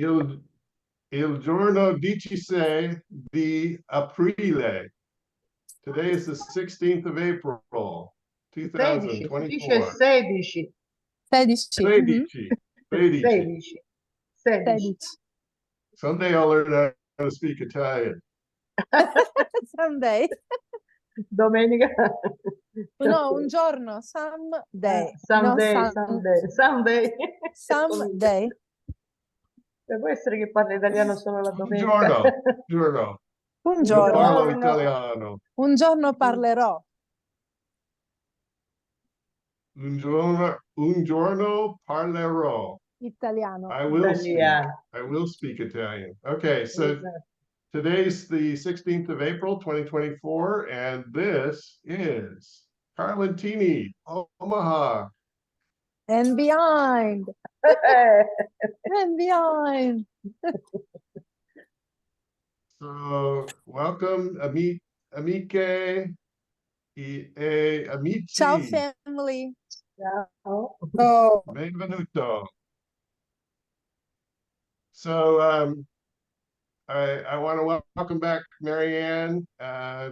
il, il giorno 16 di aprile. Today is the 16th of April, 16, si dice 2024. 16. 16. 16, 16. 16. 16. 16. Someday I'll learn how to speak Italian. Someday. Domenica. No, un giorno. Someday. No, Someday, someday, someday. someday. Può essere che parli italiano solo la Un domenica. giorno. Un Io parlo giorno. italiano. Un giorno parlerò. Un giorno parlerò. Italiano. I will speak. Italiano. I will speak Italian. Okay, so today's the 16th of April, 2024, and this is Carlentini, Omaha. And behind. And behind. So welcome, amiche, amici. Ciao family. Ciao. Oh. Benvenuto. So I want to welcome back Marianne. I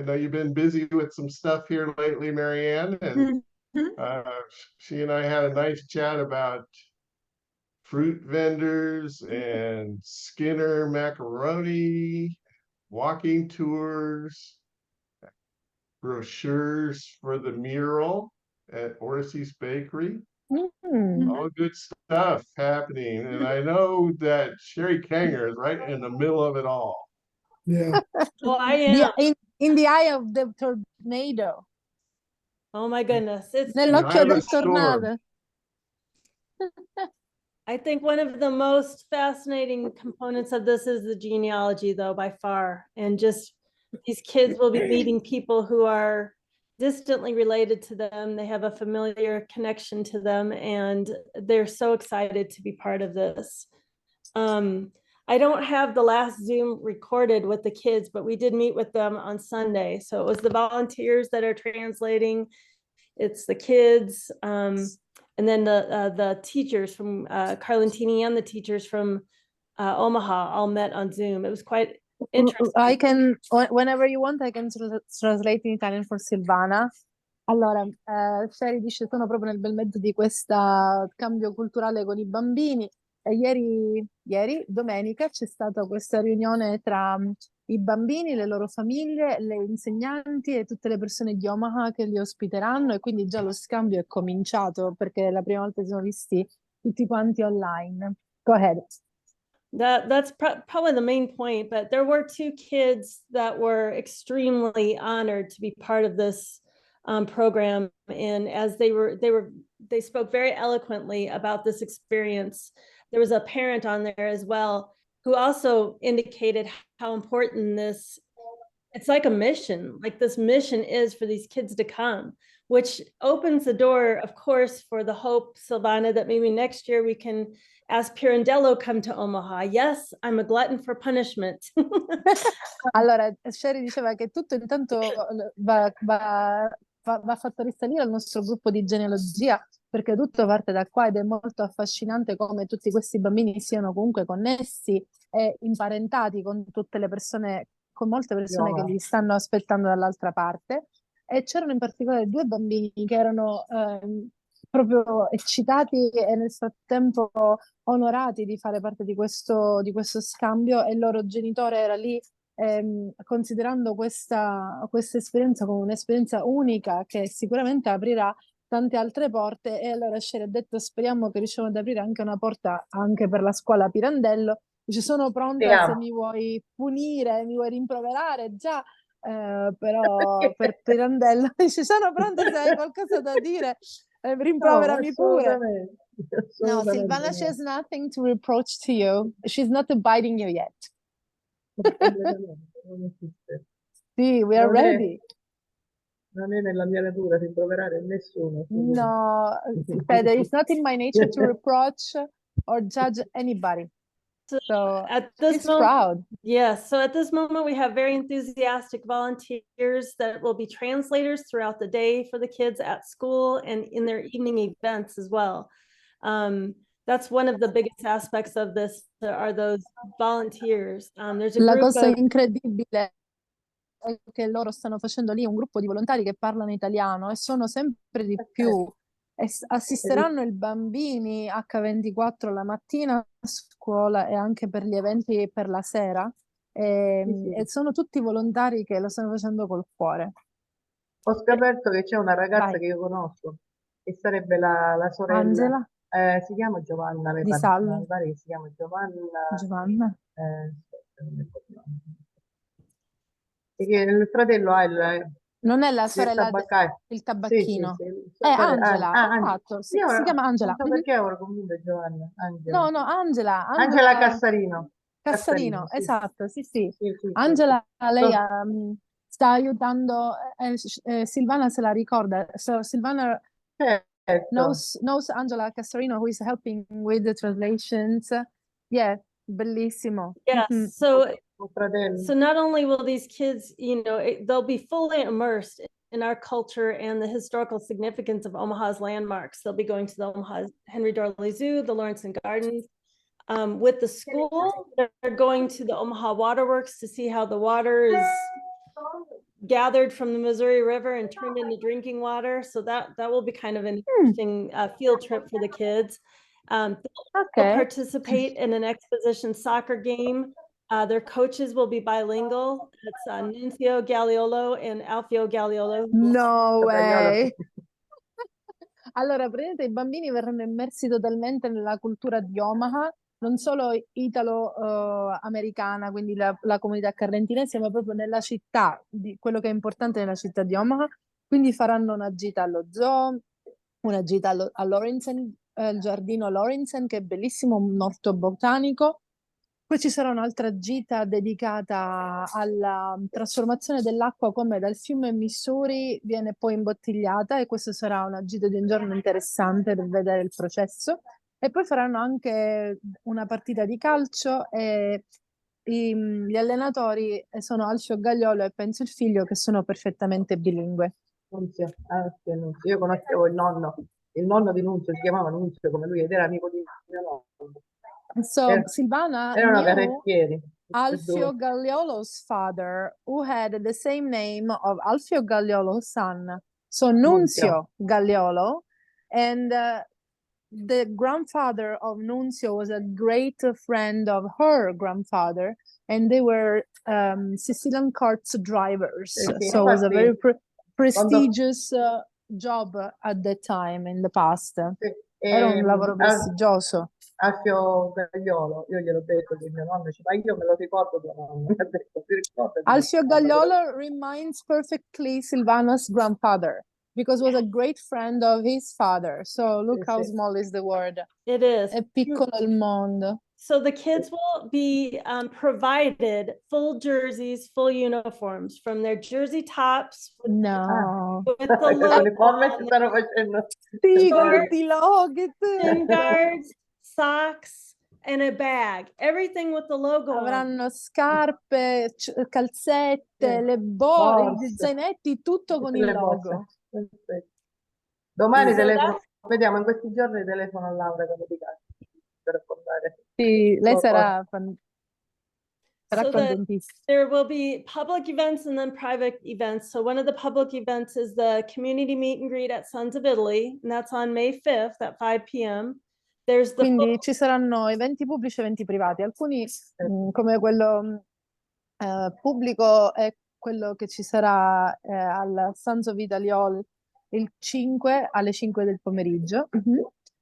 know you've been busy with some stuff here lately, Marianne, and she and I had a nice chat about fruit vendors and Skinner macaroni, walking tours, brochures for the mural at Orsi's Bakery. All good stuff happening. And I know that Sherry Kanger is right in the middle of it all. Yeah. Well, I am. In the eye of the tornado. Oh my goodness. Nell'occhio del tornado. I think one of the most fascinating components of this is the genealogy, though, by far. And just these kids will be meeting people who are distantly related to them. They have a familiar connection to them, and they're so excited to be part of this. I don't have the last Zoom recorded with the kids, but we did meet with them on Sunday. So it was the volunteers that are translating. It's the kids, and then the teachers from Carlentini and the teachers from Omaha all met on Zoom. It was quite interesting. I can, whenever you want, I can translate in Italian for Silvana. Allora, Sherry dice sono proprio nel bel mezzo di questo cambio culturale con i bambini. E ieri, domenica, c'è stata questa riunione tra i bambini, le loro famiglie, le insegnanti e tutte le persone di Omaha che li ospiteranno, e quindi già lo scambio è cominciato perché la prima volta si sono visti tutti quanti online. Go ahead. That's probably the main point, but there were two kids that were extremely honored to be part of this program, and as they spoke very eloquently about this experience. There was a parent on there as well who also indicated how important it's like a mission, like this mission is for these kids to come, which opens the door, of course, for the hope, Silvana, that maybe next year we can ask Pirandello come to Omaha. Yes, I'm a glutton for punishment. Allora, Sherry diceva che tutto intanto va fatto risalire al nostro gruppo di genealogia, perché tutto parte da qua, ed è molto affascinante come tutti questi bambini siano comunque connessi e imparentati con tutte le persone, con molte persone che li stanno aspettando dall'altra parte. E c'erano in particolare due bambini che erano proprio eccitati e nel frattempo onorati di fare parte di questo scambio, e il loro genitore era lì considerando questa esperienza come un'esperienza unica che sicuramente aprirà tante altre porte. E allora Sherry ha detto speriamo che riusciamo ad aprire anche una porta anche per la scuola Pirandello. Dice sono pronta se mi vuoi punire, mi vuoi rimproverare già, però per Pirandello dice sono pronta se hai qualcosa da dire, rimproverami pure. No, Silvana, she has nothing to reproach to you. She's not biting you yet. Sì, we are ready. Non è nella mia natura rimproverare nessuno. No, it's not in my nature to reproach or judge anybody. So at this she's proud. Yes. So at this moment, we have very enthusiastic volunteers that will be translators throughout the day for the kids at school and in their evening events as well. that's one of the biggest aspects of this are those volunteers. There's a La group cosa of incredibile è che loro stanno facendo lì un gruppo di volontari che parlano italiano e sono sempre di più. E assisteranno i bambini H24 la mattina a scuola e anche per gli eventi per la sera. E sono tutti volontari che lo stanno facendo col cuore. Ho scoperto che c'è una ragazza Vai. che io conosco, che sarebbe la sorella. Angela Si chiama Giovanna, mi di pare. Salvo. Mi pare che si chiama Giovanna. Giovanna. E che il fratello ha il Non è la del sorella tabaccaio. del Sì, tabacchino. È Angela, Angela. esatto, si Io chiama Angela. non so perché ora convinto Giovanna. No, no, Angela. Angela Cassarino. Cassarino, sì. esatto, sì, sì. Sì. Angela, lei So- sta aiutando, Silvana se la ricorda. So Silvana Certo. knows Angela Cassarino, who is helping with the translations. Yeah, bellissimo. yeah. Mhm. So Suo fratello. so not only will these kids, they'll be fully immersed in our culture and the historical significance of Omaha's landmarks. They'll be going to the Omaha Henry Dorley Zoo, the Lawrence Gardens. With the school, they're going to the Omaha Waterworks to see how the water is gathered from the Missouri River and turned into drinking water. So that will be kind of an interesting field trip for the kids. They'll participate in an exposition soccer game. Their coaches will be bilingual. It's Nunzio Galliolo and Alfio Galliolo. No way. Allora, praticamente i bambini verranno immersi totalmente nella cultura di Omaha, non solo italo-americana, quindi la comunità carlentinese, ma proprio nella città, di quello che è importante nella città di Omaha. Quindi faranno una gita allo zoo, una gita a Lawrenson, il giardino Lawrenson, che è bellissimo, un orto botanico. Poi ci sarà un'altra gita dedicata alla trasformazione dell'acqua come dal fiume Missouri viene poi imbottigliata, e questa sarà una gita di un giorno interessante per vedere il processo. E poi faranno anche una partita di calcio e gli allenatori sono Alfio Gagliolo e penso il figlio, che sono perfettamente bilingue. Nunzio. Sì, Nunzio. Io conoscevo il nonno di Nunzio si chiamava Nunzio come lui ed era amico di mio nonno. So Silvana Erano knew carrettieri. Alfio Gagliolo's father, who had the same name of Alfio Gagliolo's son, so Nunzio Gagliolo, and the grandfather of Nunzio was a great friend of her grandfather, and they were Sicilian carts drivers. So it was a very prestigious job at that time in the past. Era un lavoro prestigioso. Alfio Gagliolo, io gliel'ho detto che mio nonno ma io me lo ricordo tuo nonno. Mi ha detto, ti ricordi? Alfio Gagliolo reminds perfectly Silvana's grandfather because was a great friend of his father. So look how small is the world. It is. È piccolo il mondo. So the kids will be provided full jerseys, full uniforms from their jersey tops. No. With the logo stanno facendo. Sì, con tutti i loghi. shin guards, socks, and a bag. Everything with the logo on. Avranno scarpe, calzette, le borse, gli zainetti, tutto con il logo. Domani telefono, vediamo in questi giorni telefono a Laura come di casa per raccontare. Sì, lei sarà contentissima. There will be public events and then private events. So one of the public events is the community meet and greet at Sons of Italy, and that's on May 5th at 5 p.m. Quindi ci saranno eventi pubblici e eventi privati. Alcuni, come quello pubblico, è quello che ci sarà al Sons of Italy Hall il 5 alle 5 del pomeriggio.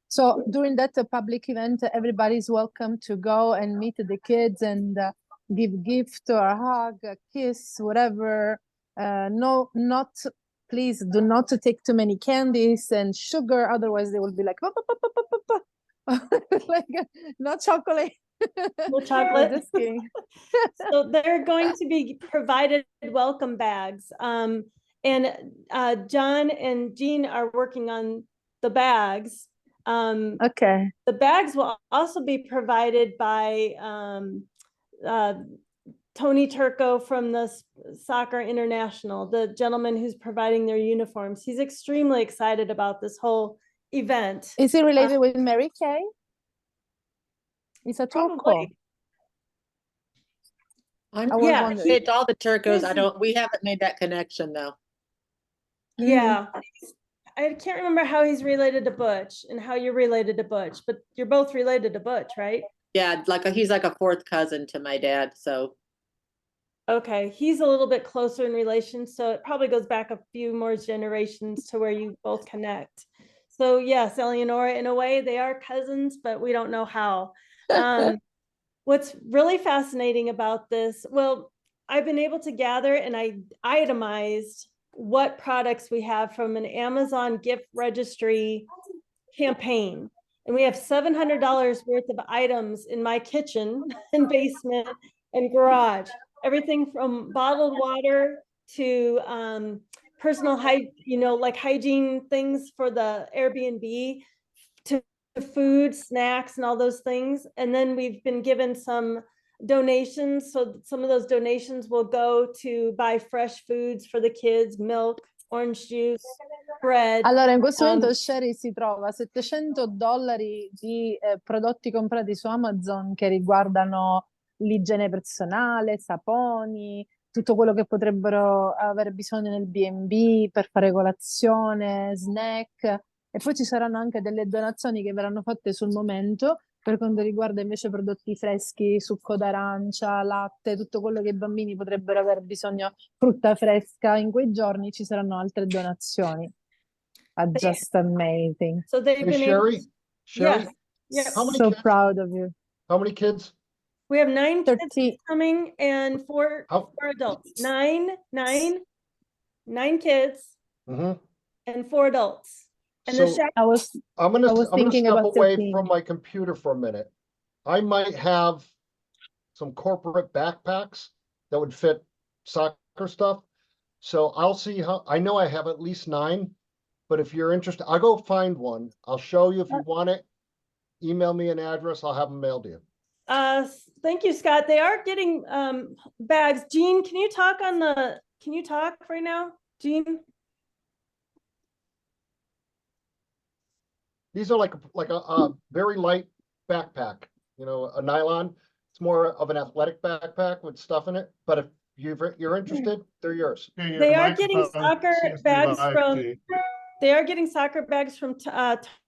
So during that public event, everybody is welcome to go and meet the kids and give gift or a hug, a kiss, whatever. Please do not take too many candies and sugar, otherwise they will be like, like no chocolate. No chocolate. Just kidding. So they're going to be provided welcome bags. And John and Jean are working on the bags. Okay. The bags will also be provided by Tony Turco from the Soccer International, the gentleman who's providing their uniforms. He's extremely excited about this whole event. Is he related with Mary Kay? It's a Probably. turco. I was Yeah, wondering. It's all the turcos. he's- We haven't made that connection though. Yeah. I can't remember how he's related to Butch and how you're related to Butch, but you're both related to Butch, right? Yeah, he's like a fourth cousin to my dad, so. Okay, he's a little bit closer in relation, so it probably goes back a few more generations to where you both connect. So yes, Eleonora, in a way, they are cousins, but we don't know how. What's really fascinating about this, well, I've been able to gather and I itemized what products we have from an Amazon gift registry campaign. And we have $700 worth of items in my kitchen and basement and garage. Everything from bottled water to personal like hygiene things for the Airbnb, to food, snacks, and all those things. And then we've been given some donations. So some of those donations will go to buy fresh foods for the kids, milk, orange juice, bread. Allora, in questo momento Sherry si trova $700 di prodotti comprati su Amazon che riguardano l'igiene personale, saponi, tutto quello che potrebbero aver bisogno nel B&B per fare colazione, snack. E poi ci saranno anche delle donazioni che verranno fatte sul momento per quanto riguarda invece prodotti freschi, succo d'arancia, latte, tutto quello che i bambini potrebbero aver bisogno, frutta fresca. In quei giorni ci saranno altre donazioni. Just amazing. So they've Hey, been Sherry, able, Sherry, yes, yeah. How many So kids? proud of you. how many kids? We have 9 kids 13. coming and four How? adults. Nine kids Mhm. and 4 adults. And the So shack, I was I'm gonna I was thinking step about away 13. from my computer for a minute. I might have some corporate backpacks that would fit soccer stuff. So I'll see how, I know I have at least 9, but if you're interested, I'll go find one. I'll show you if you want it. Email me an address, I'll have them mailed to you. thank you, Scott. They are getting bags. Jean, can you talk right now? Jean? These are like a very light backpack, you know, a nylon. It's more of an athletic backpack with stuff in it, but if you're interested, they're yours. They are getting soccer bags from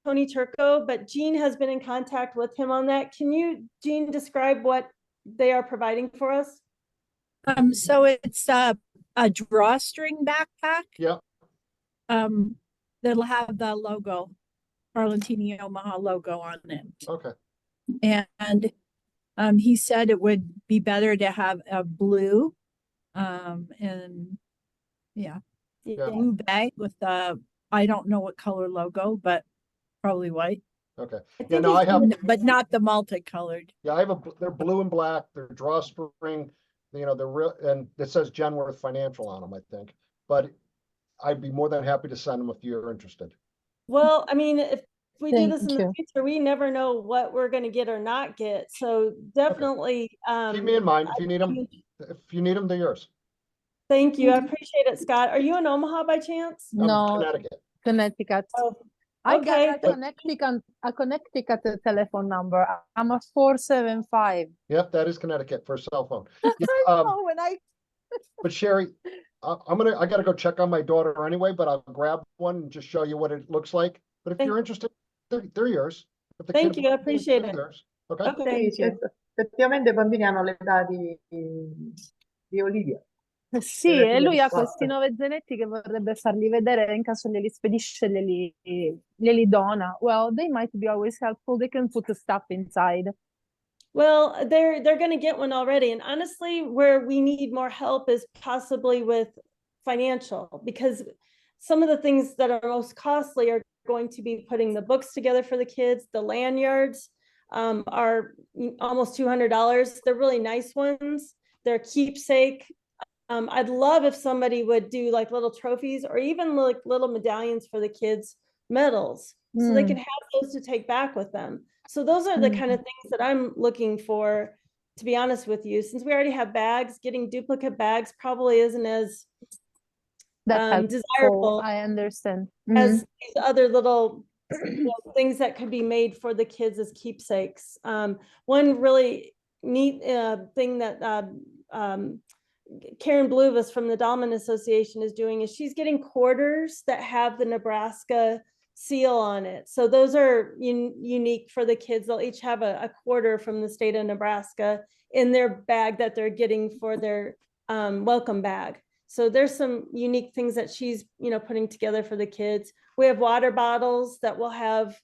Tony Turco, but Jean has been in contact with him on that. Can you, Jean, describe what they are providing for us? So it's a drawstring backpack. Yeah. That'll have the logo, Carlentini Omaha logo on it. Okay. And he said it would be better to have a blue, and Yeah. blue bag with the, I don't know what color logo, but probably white, Okay. I Yeah, think no, I have, but not the multicolored. yeah, I have they're blue and black, they're drawstring, you know, they're real, and it says Genworth Financial on them, I think. But I'd be more than happy to send them if you're interested. Well, I mean, if we do this in Thank the you. future, we never know what we're going to get or not get. So definitely, Keep me in mind if you need them. If you need them, they're yours. thank you. I appreciate it, Scott. Are you in Omaha by chance? No, Connecticut. Connecticut. Oh, I okay. got a Connecticut telephone number. I'm a 475. Yep, that is Connecticut for a cell phone. I Yeah, know when I but Sherry, I gotta go check on my daughter anyway, but I'll grab one and just show you what it looks like. But if Thank- you're interested, they're yours. If the Thank kid you, I wants appreciate they're it. yours. Okay. Okay. Thank you. Effettivamente i bambini hanno l'età di Olivia. Sì, e lui ha questi 9 zanetti che vorrebbe farli vedere in caso glieli spedisce, glieli dona. Well, they might be always helpful. They can put the stuff inside. Well, they're going to get one already. And honestly, where we need more help is possibly with financial, because some of the things that are most costly are going to be putting the books together for the kids. The lanyards are almost $200. They're really nice ones. They're keepsake. I'd love if somebody would do like little trophies or even like little medallions for the kids' medals, so they can have those to take back with them. So those are the kind of things that I'm looking for, to be honest with you. Since we already have bags, getting duplicate bags probably isn't as That's helpful. desirable I understand. as these other little things that could be made for the kids as keepsakes. One really neat thing that Karen Bluvis from the Dahlman Association is doing is she's getting quarters that have the Nebraska seal on it. So those are unique for the kids. They'll each have a quarter from the state of Nebraska in their bag that they're getting for their welcome bag. So there's some unique things that she's, putting together for the kids. We have water bottles that will have.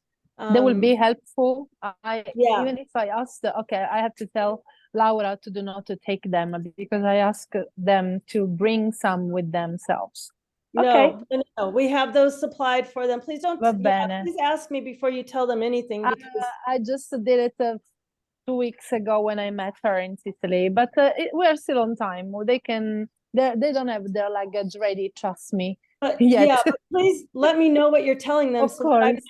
They will be helpful. Yeah. Even if I ask okay, I have to tell Laura to not to take them because I ask them to bring some with themselves. Okay. No, we have those supplied for them. Please don't. Va Yeah, bene. please ask me before you tell them anything because I just did it 2 weeks ago when I met her in Sicily, but we are still on time. They can. They don't have their luggage ready. Trust me. Yet. Yeah, but please let me know what you're telling them Of so that course.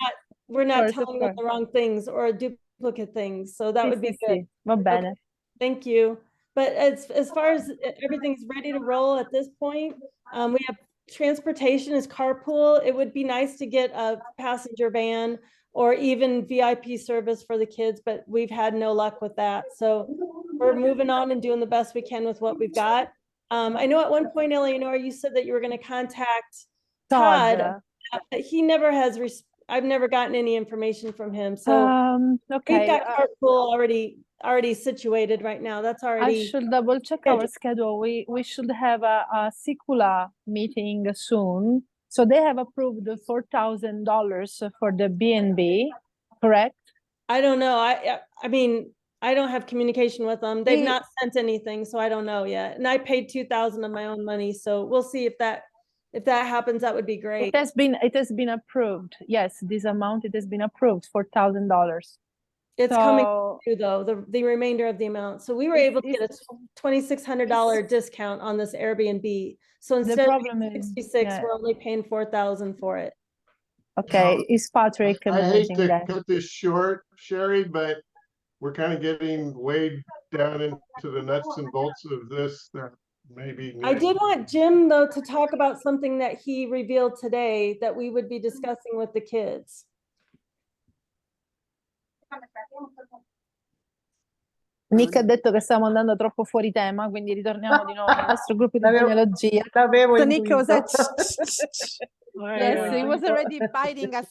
we're not Of telling them course. the wrong things or duplicate things. So that Sì, would be sì, good. sì. Va bene. Okay, thank you. But as far as everything's ready to roll at this point, we have transportation is carpool. It would be nice to get a passenger van or even VIP service for the kids, but we've had no luck with that. So we're moving on and doing the best we can with what we've got. I know at one point, Eleanor, you said that you were going to contact Todd, but he never has. I've never gotten any information from him. So okay. we've got carpool already situated right now. That's already. I should double check our schedule. We should have a SICULA meeting soon. So they have approved the $4,000 for the B&B, correct? I don't know. I mean, I don't have communication with them. They've not sent anything, so I don't know yet. And I paid $2,000 of my own money, so we'll see if that happens. That would be great. It has been approved. Yes, this amount it has been approved, $4,000. It's coming through though, the remainder of the amount. So we were able to get a $2,600 discount on this Airbnb. So instead of 66, we're only paying $4,000 for it. Okay, is Patrick I hate managing to that? cut this short, Sherry, but we're kind of getting way down into the nuts and bolts of this. There maybe I did want Jim though to talk about something that he revealed today that we would be discussing with the kids. Nick ha detto che stiamo andando troppo fuori tema, quindi ritorniamo di nuovo al nostro gruppo di genealogia. L'avevo So Nick was intuito. yes, he was already biting us.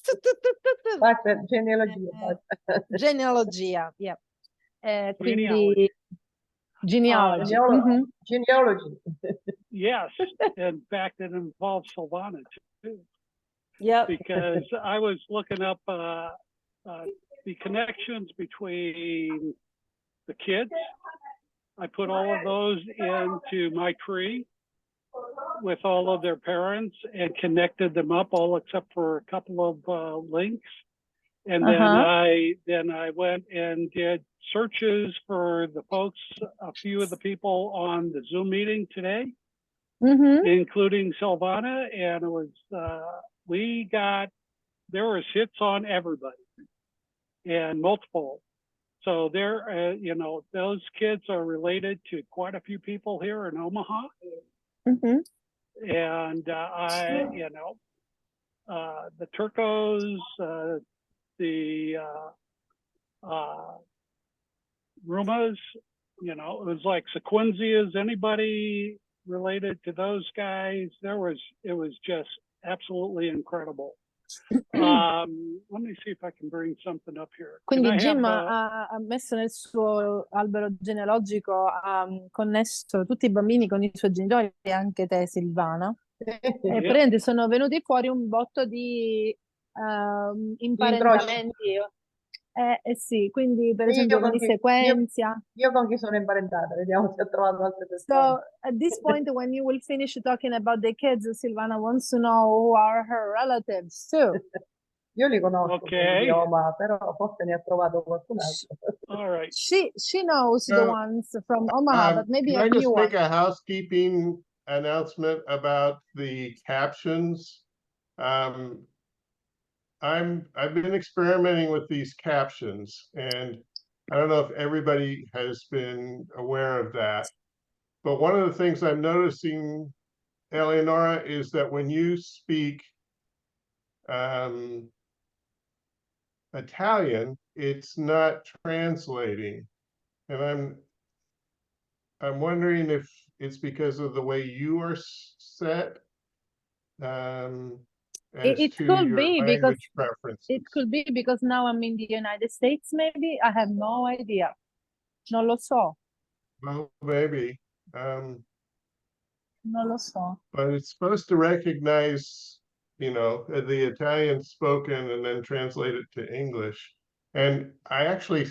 Basta, genealogia. Genealogia, yeah. Quindi genealogy. Genealogy. Yes, in fact, it involves Silvana too. Yeah. Because I was looking up the connections between the kids. I put all of those into my tree with all of their parents and connected them up, all except for a couple of links. And then I went and did searches for the folks, a few of the people on the Zoom meeting today, including Silvana, and it was there was hits on everybody and multiple. So there, those kids are related to quite a few people here in Omaha. And the Turcos, the Rumas, it was like Sequenzias. Anybody related to those guys? It was just absolutely incredible. Let me see if I can bring something up here. Quindi Jim ha messo nel suo albero genealogico, ha connesso tutti i bambini con i suoi genitori e anche te, Silvana. E praticamente sono venuti fuori un botto di imparentamenti. Sì, quindi per esempio con i Sequenzia. Io con chi sono imparentata, vediamo se ho trovato altre persone. So at this point, when you will finish talking about the kids, Silvana wants to know who are her relatives too. Io li conosco di Omaha, però forse ne ha trovato qualcun altro. All right. She knows the ones from Omaha, but maybe can I just make a housekeeping announcement about the captions? I've been experimenting with these captions, and I don't know if everybody has been aware of that. But one of the things I'm noticing, Eleonora, is that when you speak, Italian, it's not translating. And I'm wondering if it's because of the way you are set as It to could your be because language preferences. it could be because now I'm in the United States, maybe. I have no idea. Non lo so. Well, maybe. Non lo so. But it's supposed to recognize, the Italian spoken and then translate it to English. And I actually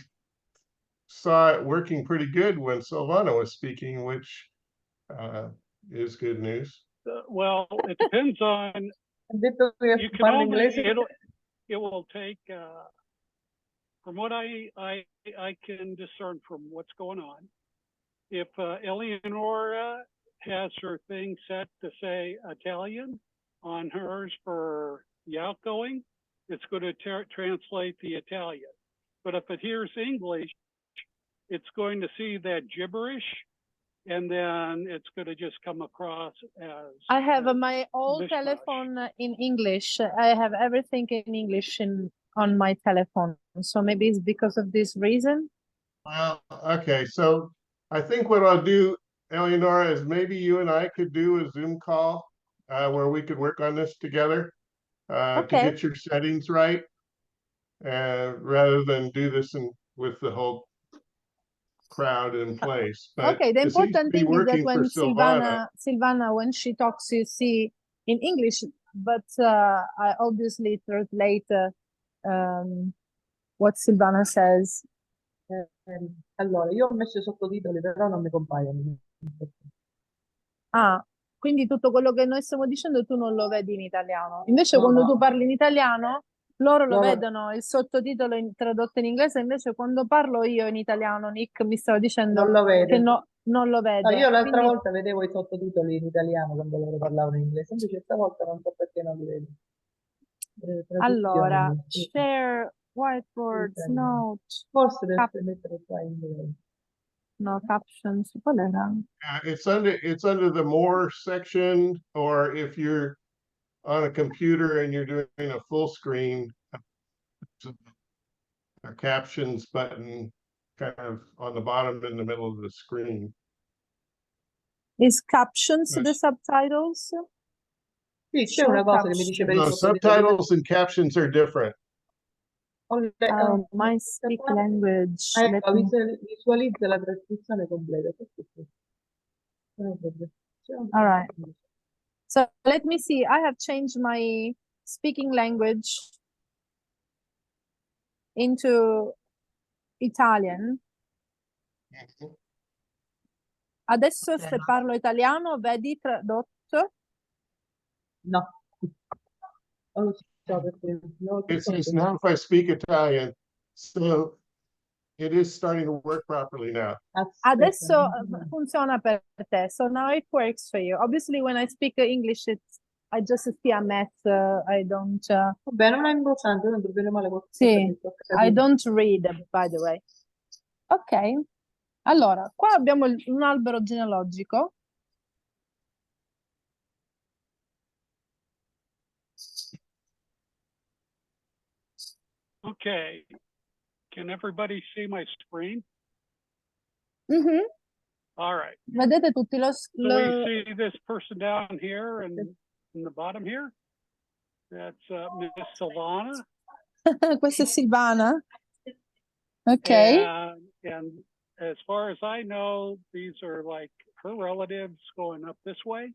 saw it working pretty good when Silvana was speaking, which is good news. Well, it depends on, Ha detto che you can parla only, inglese. it will take, from what I can discern from what's going on, if Eleonora has her thing set to say Italian on hers for the outgoing, it's going to translate the Italian. But if it hears English, it's going to see that gibberish, and then it's going to just come across as I have my old mishmash. telephone in English. I have everything in English on my telephone. So maybe it's because of this reason. Well, okay, so I think what I'll do, Eleonora, is maybe you and I could do a Zoom call where we could work on this together to Okay. get your settings right, rather than do this with the whole crowd in place. But Okay, the it seems to important be thing is that working for when Silvana. Silvana, when she talks, you see in English, but I obviously translate what Silvana says. Allora, io ho messo i sottotitoli, però non mi compaiono. Ah, quindi tutto quello che noi stiamo dicendo tu non lo vedi in italiano. Invece No, quando no. tu parli in italiano, loro lo Loro- vedono, il sottotitolo tradotto in inglese, invece quando parlo io in italiano, Nick mi stava dicendo Non lo che vede. non lo No, vede. io l'altra Quindi, volta vedevo i sottotitoli in italiano quando loro parlavano in inglese, invece stavolta non so perché non li vedo. allora, Traduzioni, sì. share, whiteboards, Italiano. note, Forse deve mettere qua in inglese. no captions, qual era? It's under the more section, or if you're on a computer and you're doing a full screen, a captions button kind of on the bottom in the middle of the screen. Is captions the Yes. subtitles? Sì, c'è Show una cosa che mi dice per i No, sottotitoli. subtitles and captions are different. My speak language. Ah, Let ecco, me- visualizza la trascrizione completa. All right. So let me see. I have changed my speaking language into Italian. Adesso se parlo italiano, vedi tradotto? No. Non lo so perché It says now if I speak Italian, so it is starting to work properly now. Adesso funziona per te. So now it works for you. Obviously, when I speak English, I just see a mess. I don't. Vabbè, non è importante, non bene male qualcosa. Sì, I don't read, by the way. Ok. Allora, qua abbiamo un albero genealogico. Okay. Can everybody see my screen? Mhm. All right. Vedete tutti So we see this person down here and in the bottom here. That's Miss Silvana. Questa è Silvana. Ok. And as far as I know, these are like her relatives going up this way.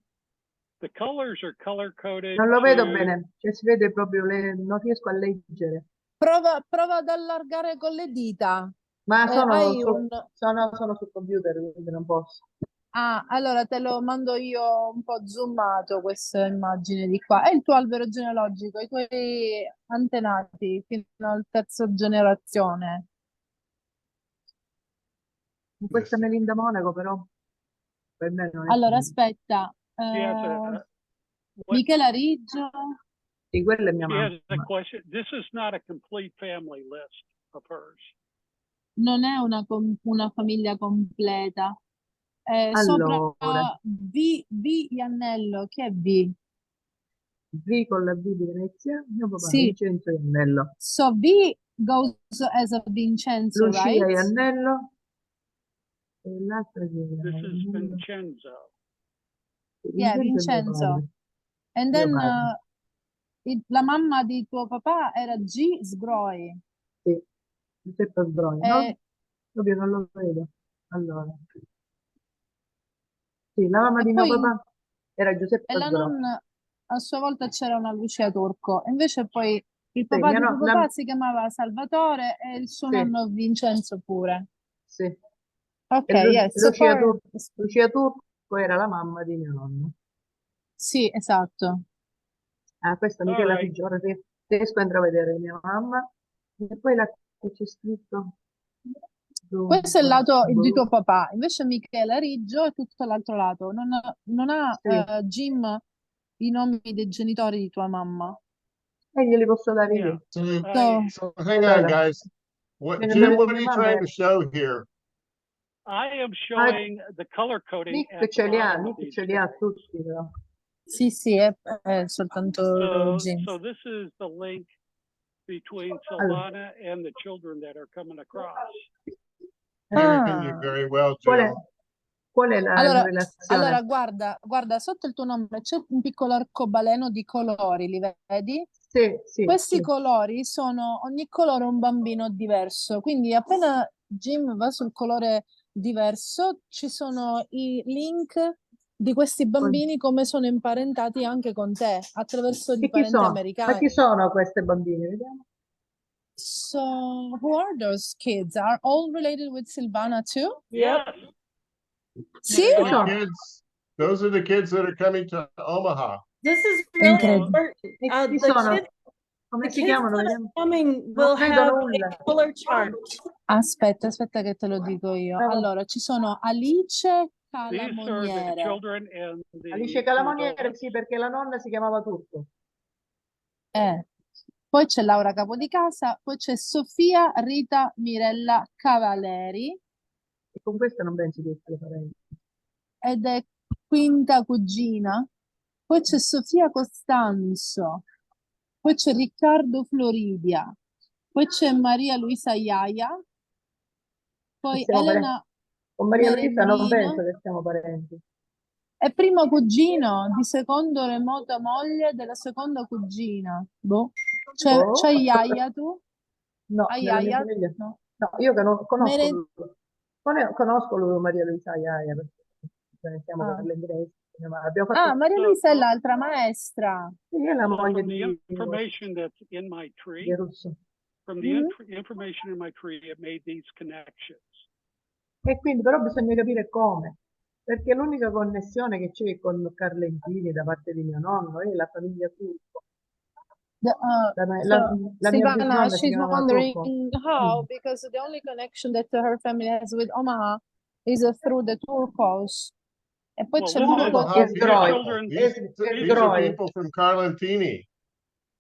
The colors are color coded. Non lo vedo bene, cioè si vede proprio, non riesco a leggere. Prova ad allargare con le dita. Ma hai sono sul computer, quindi non posso. Ah, allora te lo mando io un po' zoomato questa immagine di qua. È il tuo albero genealogico, i tuoi antenati fino al terza generazione. Questa Melinda Monaco però per me non è Allora, così. aspetta. Michela Riggio. Sì, quella è mia She has a mamma. question. This is not a complete family list of hers. Non è una famiglia completa. Sopra Allora, V Iannello, chi è V? V con la V di Venezia, mio papà, Sì. Vincenzo Iannello. So V goes as a Vincenzo, Lucia e right? Annello. E l'altra chi era? This is Annello. Vincenzo. Yeah, Vincenzo è mio Vincenzo. padre. And Mio then padre. la mamma di tuo papà era G. Sbroi. Sì, Giuseppe Sbroi, no? E, Proprio non lo vedo. Allora. Sì, la mamma e di mio poi papà era Giuseppe e la Sbroi. nonna a sua volta c'era una Lucia Turco. Invece poi il Sì, papà mia di tuo no- papà la- si chiamava Salvatore e il suo sì, nonno Vincenzo pure. sì. Ok, E yes. So far, Lucia Turco era la mamma di mio nonno. sì, esatto. Ah, questa All Michela right. Figliora, riesco a intravedere mia mamma. E poi la che c'è scritto. Questo è il Dunque, lato di tuo boh, papà, invece Michela Riggio è tutto l'altro lato. Non ha sì. Jim i nomi dei genitori di tua mamma. E glieli posso dare Yeah. io. So, So hang on, Allora, guys. What, nel Jim, nome what di are mia you mamma trying era to show here? I am showing the color coding Nick at the ce li ha, bottom of Nick these ce li ha guys. tutti, però. sì, sì, è soltanto Jim. So this is the link between Allora, Silvana and the children that are coming across. You very well, qual è, Jim. qual è la Allora, relazione? guarda, sotto il tuo nome c'è un piccolo arcobaleno di colori, li vedi? Sì, sì, Questi sì. colori sono, ogni colore è un bambino diverso, quindi appena Jim va sul colore diverso, ci sono i link di questi bambini come sono imparentati anche con te, attraverso E i chi parenti sono? Ma americani. chi sono queste bambine? Vediamo. So, who are those kids? Are all related with Silvana too? Yes, Sì? they The are. kids, those are the kids that are coming to Omaha. This is really Incredible. important. E chi The sono? kids, Come the si kids chiamano? that are Vediamo. coming Non will vedo have nulla. a color chart. Aspetta che te lo dico io. Bravo. Allora, ci sono Alice These are the Calamoniere. children and Alice the Calamoniere, adults. sì, perché la nonna si chiamava Turco. Poi c'è Laura Capodicasa, poi c'è Sofia Rita Mirella Cavaleri E con questa non penso di essere parenti. ed è quinta cugina. Poi c'è Sofia Costanzo, poi c'è Riccardo Floridia, poi c'è Maria Luisa Iaia, poi Siamo parenti. Elena Con Maria Luisa non Merellina. penso che siamo parenti. È primo cugino di secondo remota moglie della seconda cugina. Boh. Oh. C'hai Iaia tu? No, Hai nella mia Iaia? famiglia. No. No, io conosco Mere- lui. Conosco lui, Maria Luisa Iaia, perché ce ne siamo Ah. carlentinesi. Ma abbiamo fatto Maria Luisa è l'altra maestra. sì, è la So moglie from the di information that's in my tree, Russo. from the information in my tree, it made these connections. E quindi però bisogna capire come, perché l'unica connessione che c'è con Carlentini da parte di mio nonno è la famiglia Turco. La mia Silvana, bisnonna si she's chiamava wondering Turco. how, because the only connection that her family has with Omaha is through the Turcos. E poi Well, c'è this molto... is Omaha Is people. Groy. children. These are Groy. people from Carlentini.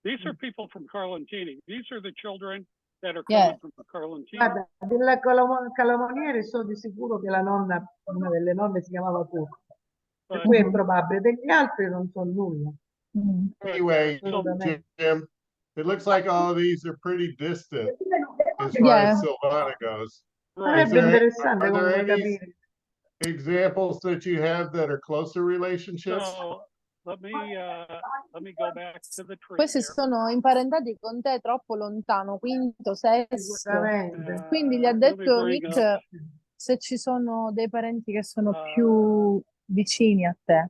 These are people from Carlentini. These are the children that are Yeah. coming from Carlentini. Guarda, della Calamoniere so di sicuro che la nonna, una delle nonne si chiamava Turco. Per cui è probabile, degli altri non so nulla. Anyway, Assolutamente. Jim, it looks like all of these are pretty distant as far Yeah. as Silvana goes. Right. Sarebbe interessante Are there comunque any capire. examples that you have that are closer relationships? So let me go back to the tree Questi here. sono imparentati con te troppo lontano, quinto, sesto. Sicuramente. Quindi gli ha Let me detto bring Nick up, se ci sono dei parenti che sono più vicini a te.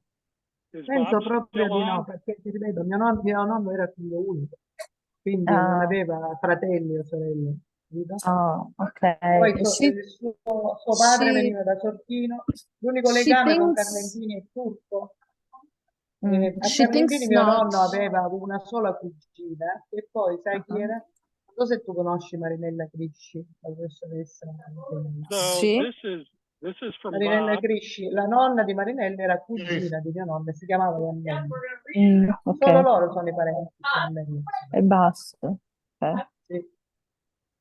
is Penso Bob proprio still di no, on? perché ti ripeto, mio nonno era figlio unico, quindi non aveva fratelli o sorelle. Capito? Ok. Poi suo padre veniva da Sortino, l'unico legame con thinks, Carlentini è turco. A she Carlentini thinks mio not. nonno aveva una sola cugina e poi sai chi era? Non so se tu conosci Marinella Crisci, la professoressa. So Sì. this is from Marinella Bob. Crisci, la nonna di Marinella era cugina di mio nonno e si chiamava Iannelli. Solo Ok, loro sono i parenti di Iannelli. e basta. Ok. Sì.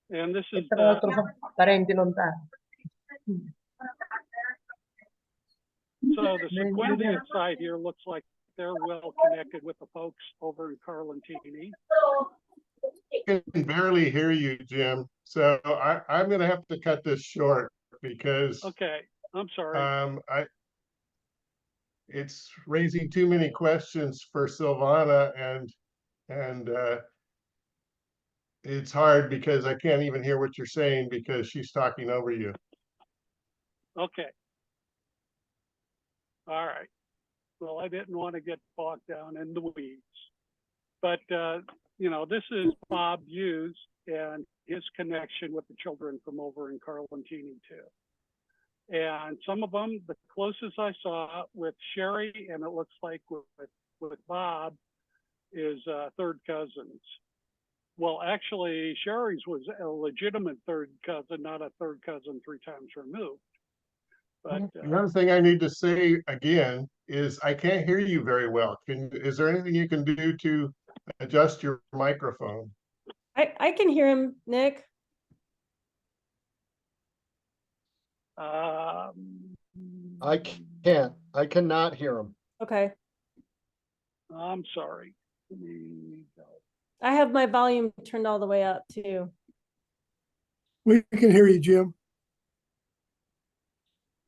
And this E is tra l'altro sono parenti lontani. so the Sequentia side here looks like they're well connected with the folks over in Carlentini. can barely hear you, Jim. So I'm going to have to cut this short because Okay, I'm sorry. It's raising too many questions for Silvana, and it's hard because I can't even hear what you're saying because she's talking over you. Okay. All right. Well, I didn't want to get bogged down in the weeds. But, you know, this is Bob Hughes and his connection with the children from over in Carlentini too. And some of them, the closest I saw with Sherry, and it looks like with Bob, is third cousins. Well, actually, Sherry's was a legitimate third cousin, not a third cousin 3 times removed. But another thing I need to say again is I can't hear you very well. Is there anything you can do to adjust your microphone? I can hear him, Nick. I can't. I cannot hear him. Okay. I'm sorry. Let me go. I have my volume turned all the way up too. We can hear you, Jim.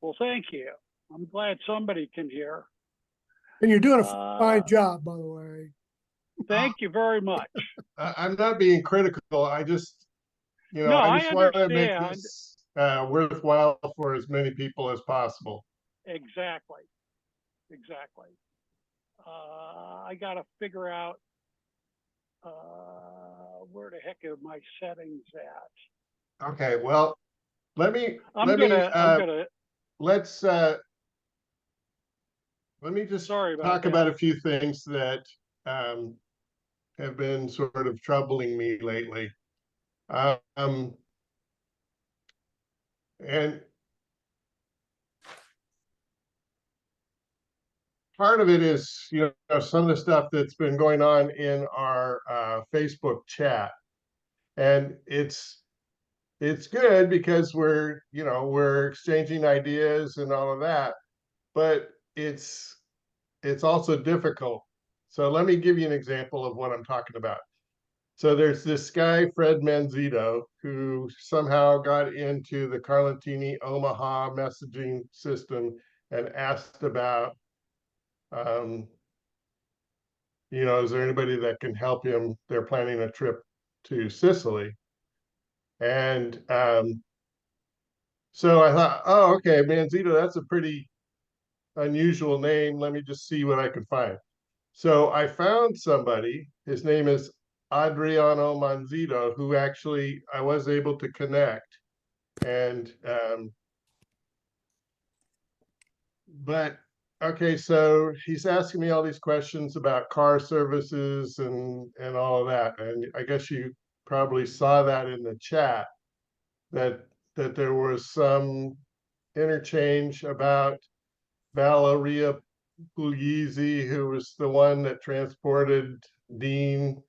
Well, thank you. I'm glad somebody can hear. And you're doing a fine job, by the way. Thank you very much. I'm not being critical. I just, No, I just want to make understand. this worthwhile for as many people as possible. Exactly. Exactly. I got to figure out where the heck are my settings at. Okay, well, let's let me just talk about a few things that have been sort of troubling me lately. And part of it is, some of the stuff that's been going on in our Facebook chat. And it's good because we're exchanging ideas and all of that, but it's also difficult. So let me give you an example of what I'm talking about. So there's this guy, Fred Manzito, who somehow got into the Carlentini Omaha messaging system and asked about, is there anybody that can help him? They're planning a trip to Sicily. And so I thought, oh, okay, Manzito, that's a pretty unusual name. Let me just see what I can find. So I found somebody, his name is Adriano Manzito, who actually I was able to connect. And, but okay, so he's asking me all these questions about car services and all of that. And I guess you probably saw that in the chat, that there was some interchange about Valeria Puglisi, who was the one that transported Dean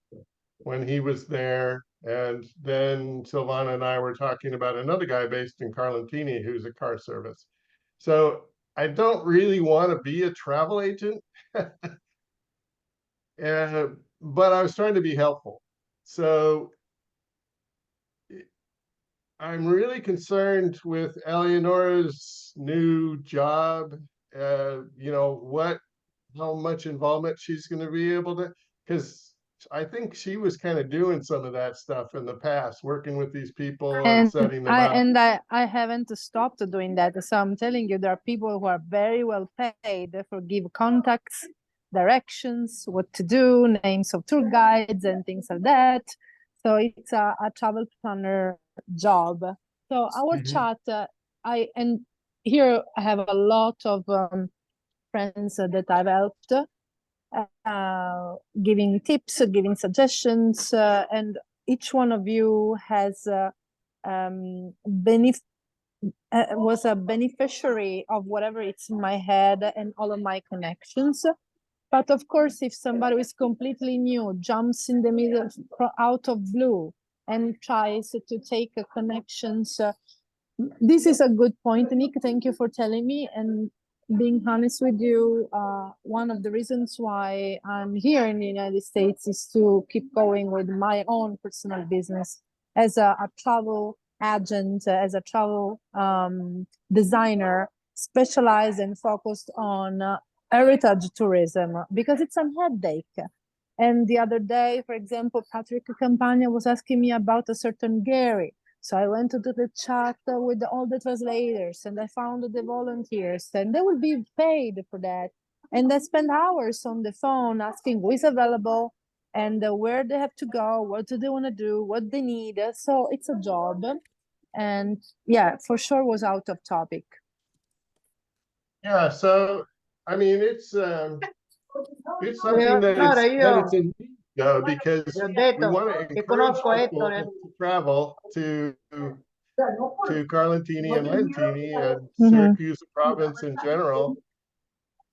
when he was there. And then Silvana and I were talking about another guy based in Carlentini who's a car service. So I don't really want to be a travel agent, but I was trying to be helpful. So I'm really concerned with Eleonora's new job. How much involvement she's going to be able to, because I think she was kind of doing some of that stuff in the past, working with these people and setting them up. And I haven't stopped doing that. So I'm telling you, there are people who are very well paid for give contacts, directions, what to do, names of tour guides and things like that. So it's a travel planner job. So our chat, and here I have a lot of friends that I've helped, giving tips, giving suggestions, and each one of you has was a beneficiary of whatever it's in my head and all of my connections. But of course, if somebody is completely new, jumps in the middle out of blue and tries to take connections, this is a good point, Nick. Thank you for telling me. And being honest with you, one of the reasons why I'm here in the United States is to keep going with my own personal business as a travel agent, as a travel designer, specialized and focused on heritage tourism, because it's a headache. And the other day, for example, Patrick Campagna was asking me about a certain Gary. So I went to the chat with all the translators, and I found the volunteers, and they will be paid for that. And I spend hours on the phone asking who is available and where they have to go, what do they want to do, what they need. So it's a job. And yeah, for sure was out of topic. Yeah, so I mean it's something Eleonora, that io it's in need, because vi ho we detto want to che encourage conosco people Ettore. to travel to Carlentini and Lentini and Mhm. Syracuse province in general,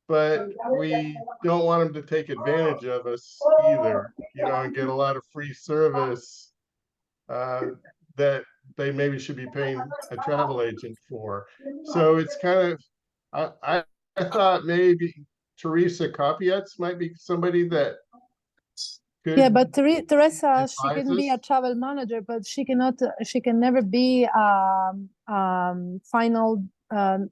but we don't want them to take advantage of us either, and get a lot of free service that they maybe should be paying a travel agent for. So it's kind of, I thought maybe Teresa Kopietz might be somebody that could Yeah, but Teresa, she advise can be a us. travel manager, but she cannot, she can never be final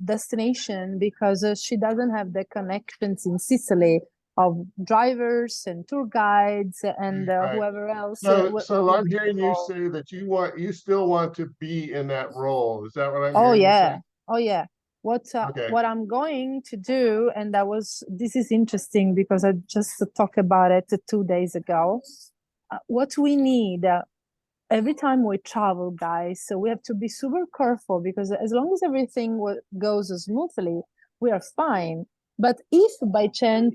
destination, because she doesn't have the connections in Sicily of drivers and tour guides and Right. whoever else. So would I'm be hearing you involved. say that you still want to be in that role. Is that what I'm Oh hearing you yeah, say? oh yeah. Okay. What I'm going to do, and this is interesting because I just talked about it 2 days ago. What we need every time we travel, guys, so we have to be super careful, because as long as everything goes smoothly, we are fine. But if by chance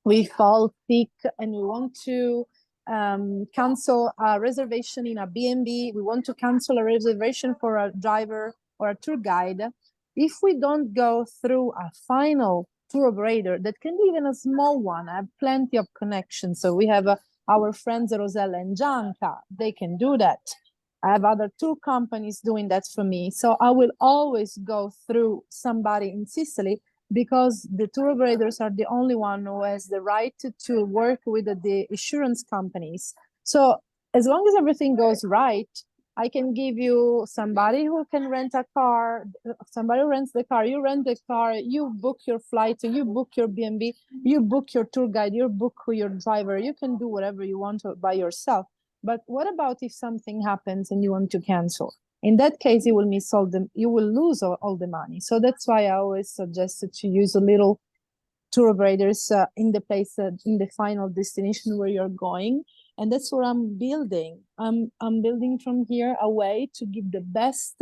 we fall sick and we want to cancel a reservation in a B&B, we want to cancel a reservation for a driver or a tour guide, if we don't go through a final tour operator, that can be even a small one, I have plenty of connections. So we have our friends Rosella and Gianca, they can do that. I have other tour companies doing that for me. So I will always go through somebody in Sicily, because the tour operators are the only one who has the right to work with the insurance companies. So as long as everything goes right, I can give you somebody who can rent a car, somebody who rents the car, you rent the car, you book your flight, you book your B&B, you book your tour guide, you book your driver, you can do whatever you want by yourself. But what about if something happens and you want to cancel? In that case, you will miss you will lose all the money. So that's why I always suggested to use a little tour operators in the place, in the final destination where you're going. And that's what I'm building. I'm building from here a way to give the best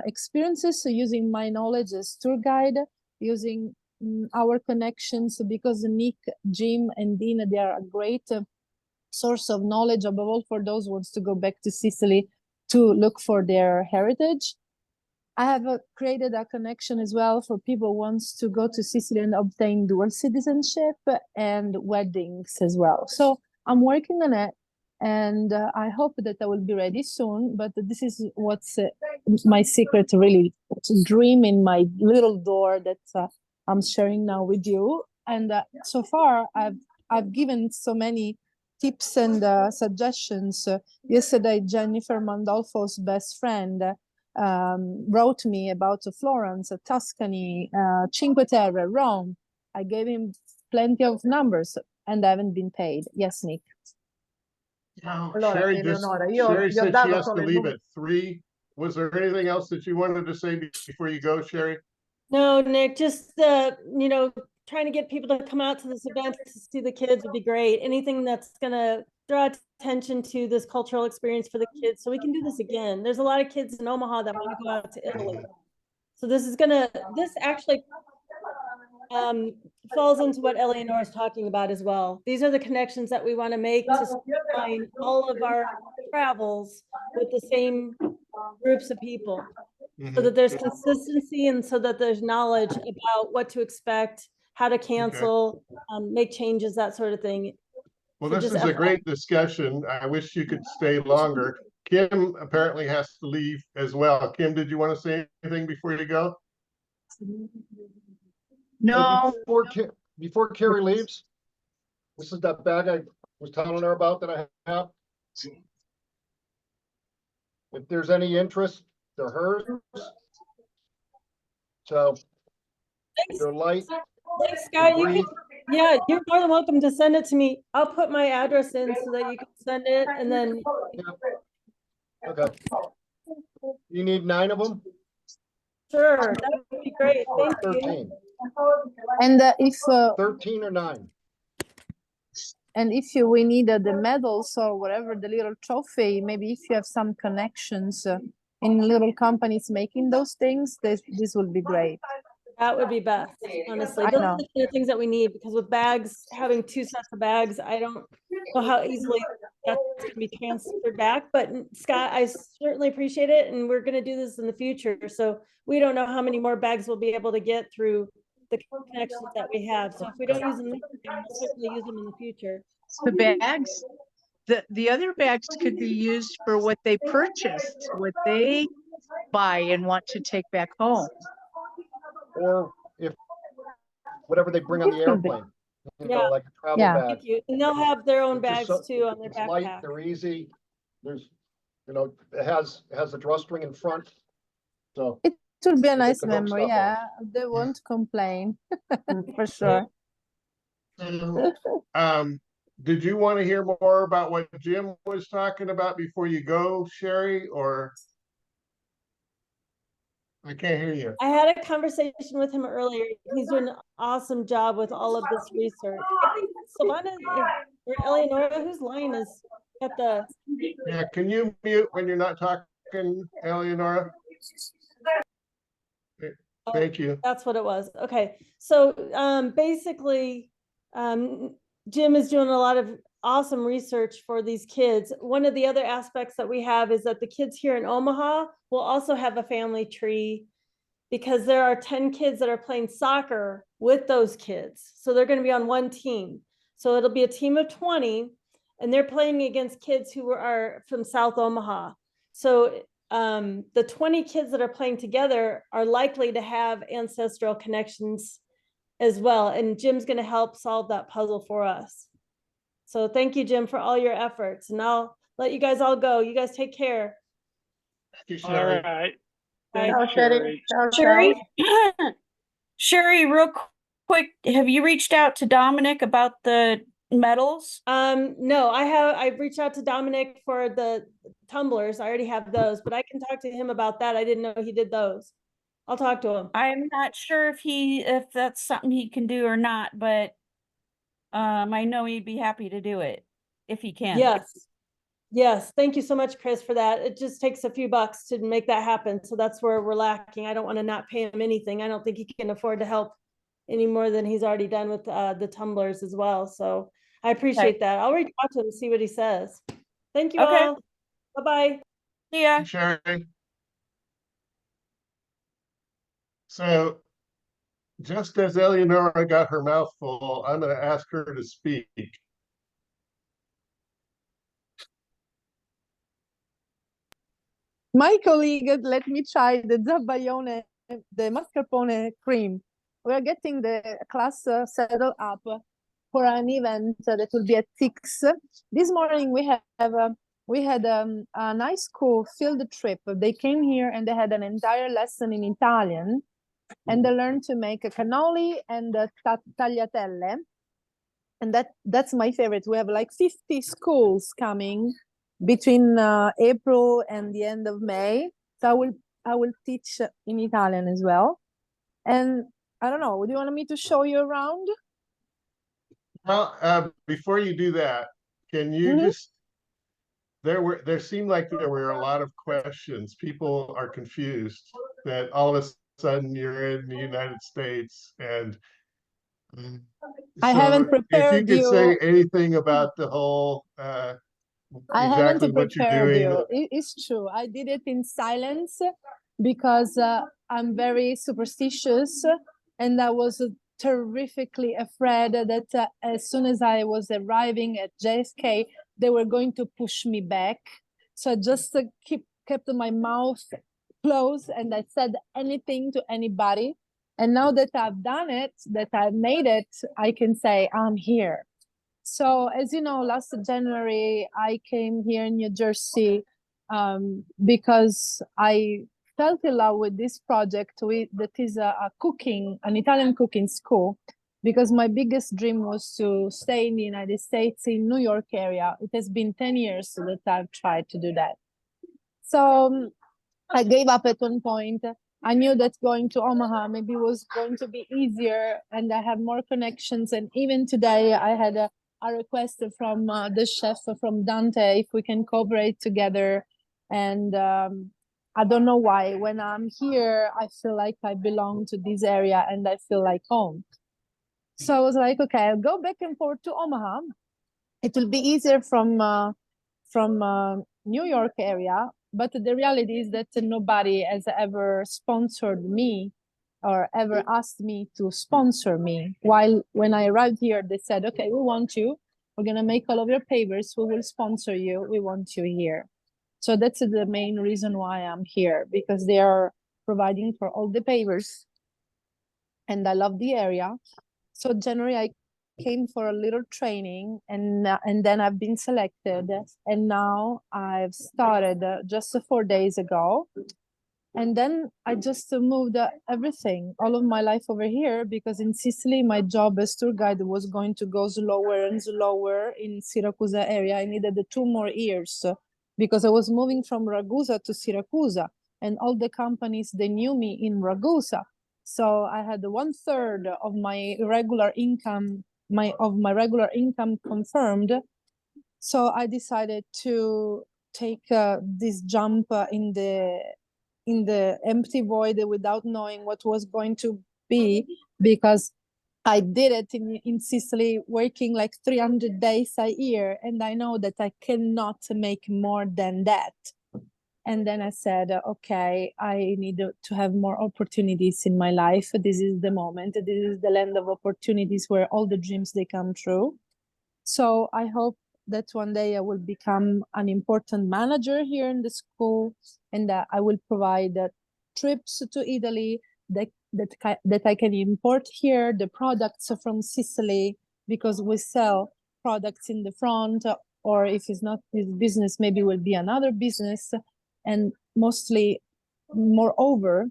experiences. So using my knowledge as tour guide, using our connections, because Nick, Jim, and Dina, they are a great source of knowledge, above all for those who wants to go back to Sicily to look for their heritage. I have created a connection as well for people who wants to go to Sicily and obtain dual citizenship and weddings as well. So I'm working on it, and I hope that I will be ready soon. But this is what's my secret, really, dream in my little door that I'm sharing now with you. And so far, I've given so many tips and suggestions. Yesterday, Jennifer Mandolfo's best friend wrote me about Florence, Tuscany, Cinque Terre, Rome. I gave him plenty of numbers, and I haven't been paid. Yes, Nick. No, Allora, Sherry Eleonora, io Sherry vi ho said she dato has solo to il leave numero. at 3. Was there anything else that you wanted to say before you go, Sherry? No, Nick, just trying to get people to come out to this event to see the kids would be great. Anything that's gonna draw attention to this cultural experience for the kids, so we can do this again. There's a lot of kids in Omaha that want to go out to Italy. So this actually falls into what Eleanor is talking about as well. These are the connections that we want to make to streamline all of our travels with the same groups of people, so that there's consistency and so that there's knowledge about what to expect, how to cancel, make changes, that sort of thing. Well, So this just is a great discussion. I wish you could stay longer. Kim apparently has to leave as well. Kim, did you want to say anything before you go? No. Before Carrie leaves, this is that bag I was telling her about that I have. If there's any interest, they're hers. So they're light. Thanks, Scott. You can, yeah, you're more than welcome to send it to me. I'll put my address in so that you can send it, and then. Okay. You need 9 of them? Sure, that would be great. Thank 13. you. And if 13 or 9. and if we needed the medals or whatever, the little trophy, maybe if you have some connections in little companies making those things, this would be great. That would be best, honestly. I Those know. are the kind of things that we need, because with bags, having 2 sets of bags, I don't know how easily that can be transferred back. But Scott, I certainly appreciate it, and we're going to do this in the future. So we don't know how many more bags we'll be able to get through the connections that we have. So if we don't use them, we'll certainly use them in the future. The bags, the other bags could be used for what they purchased, what they buy and want to take back home. Or if whatever they bring on the airplane, you know, like a travel bag. Thank you. And they'll have their own bags So, too on their it's light, backpack. they're easy. There's, you know, it has a drawstring in front. So It will be a they nice can hook memory. stuff Yeah, they won't complain for sure. Did you want to hear more about what Jim was talking about before you go, Sherry, or? I can't hear you. I had a conversation with him earlier. He's doing an awesome job with all of this research. I think Savannah or Eleonora, whose line is at the. Yeah, can you mute when you're not talking, Eleonora? Thank you. That's what it was. Okay. So basically, Jim is doing a lot of awesome research for these kids. One of the other aspects that we have is that the kids here in Omaha will also have a family tree, because there are 10 kids that are playing soccer with those kids. So they're going to be on one team. So it'll be a team of 20, and they're playing against kids who are from South Omaha. So the 20 kids that are playing together are likely to have ancestral connections as well. And Jim's going to help solve that puzzle for us. So thank you, Jim, for all your efforts. And I'll let you guys all go. You guys take care. Thank you, Sherry. All right. Bye. Thanks, Sherry. Sherry, Sherry, real quick, have you reached out to Dominic about the medals? No, I've reached out to Dominic for the tumblers. I already have those, but I can talk to him about that. I didn't know he did those. I'll talk to him. I'm not sure if that's something he can do or not, but I know he'd be happy to do it if he can. Yes. Yes. Thank you so much, Chris, for that. It just takes a few bucks to make that happen. So that's where we're lacking. I don't want to not pay him anything. I don't think he can afford to help any more than he's already done with the tumblers as well. So I appreciate that. I'll reach out to him and see what he says. Thank you all. Bye-bye. See ya. Sherry. So just as Eleonora got her mouth full, I'm going to ask her to speak. My colleague let me try the zabaione, the mascarpone cream. We are getting the class settled up for an event that will be at 6. This morning we had a nice school field trip. They came here and they had an entire lesson in Italian, and they learned to make a cannoli and tagliatelle. And that's my favorite. We have like 50 schools coming between April and the end of May. So I will teach in Italian as well. And I don't know, do you want me to show you around? Well, before you do that, can you just, there seemed like there were a lot of questions. People are confused that all of a sudden you're in the United States, and I haven't prepared if you could say anything about the whole I exactly haven't what you're prepared doing. you. It's true. I did it in silence because I'm very superstitious, and I was terrifically afraid that as soon as I was arriving at JSK, they were going to push me back. So I just kept my mouth closed, and I said anything to anybody. And now that I've done it, that I've made it, I can say I'm here. So as you know, last January, I came here in New Jersey because I fell in love with this project that is an Italian cooking school, because my biggest dream was to stay in the United States, in New York area. It has been 10 years that I've tried to do that. So I gave up at one point. I knew that going to Omaha maybe was going to be easier and I have more connections. And even today I had a request from the chef from Dante if we can cooperate together. And I don't know why. When I'm here, I feel like I belong to this area and I feel like home. So I was like, okay, I'll go back and forth to Omaha. It will be easier from New York area, but the reality is that nobody has ever sponsored me or ever asked me to sponsor me. While when I arrived here, they said, okay, we want you. We're gonna make all of your papers. We will sponsor you. We want you here. So that's the main reason why I'm here, because they are providing for all the papers and I love the area. So January, I came for a little training and then I've been selected and now I've started just 4 days ago. And then I just moved everything, all of my life over here, because in Sicily, my job as tour guide was going to go slower and slower in Syracuse area. I needed 2 more years because I was moving from Ragusa to Syracuse and all the companies, they knew me in Ragusa. So I had 1/3 of my regular income, my regular income confirmed. So I decided to take this jump in the empty void without knowing what was going to be, because I did it in Sicily, working like 300 days a year, and I know that I cannot make more than that. And then I said, okay, I need to have more opportunities in my life. This is the moment. This is the land of opportunities where all the dreams, they come true. So I hope that one day I will become an important manager here in the school, and that I will provide trips to Italy that I can import here, the products from Sicily, because we sell products in the front, or if it's not this business, maybe it will be another business. And mostly, moreover,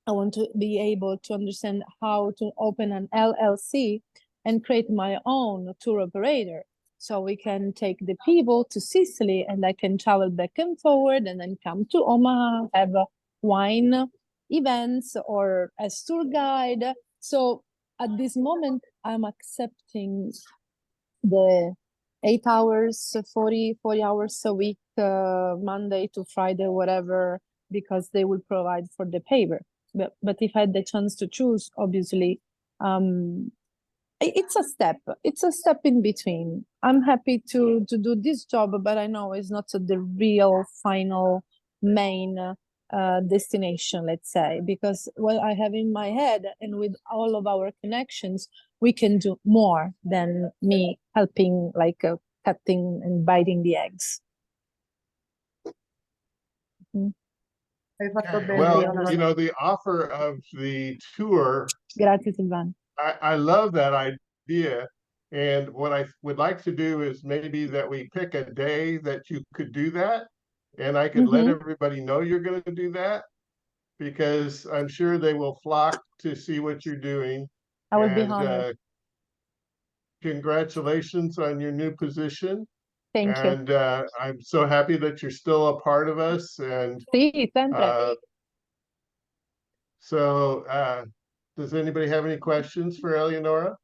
I want to be able to understand how to open an LLC and create my own tour operator. So we can take the people to Sicily and I can travel back and forward and then come to Omaha, have wine events or as tour guide. So at this moment, I'm accepting the 8 hours, 40 hours a week, Monday to Friday, whatever, because they will provide for the paper. But if I had the chance to choose, obviously, it's a step in between. I'm happy to do this job, but I know it's not the real final main destination, let's say, because what I have in my head and with all of our connections, we can do more than me helping, like cutting and biting the eggs. Hai fatto Okay, bene, well, Leonora. you know, the offer of the tour, Grazie, Silvana. I love that idea. And what I would like to do is maybe that we pick a day that you could do that. And I could let everybody know you're going to do that, because I'm sure they will flock to see what you're doing. I would be honored. Congratulations on your new position. Thank you. And I'm so happy that you're still a part of us. And Sì, sempre. so does anybody have any questions for Eleonora?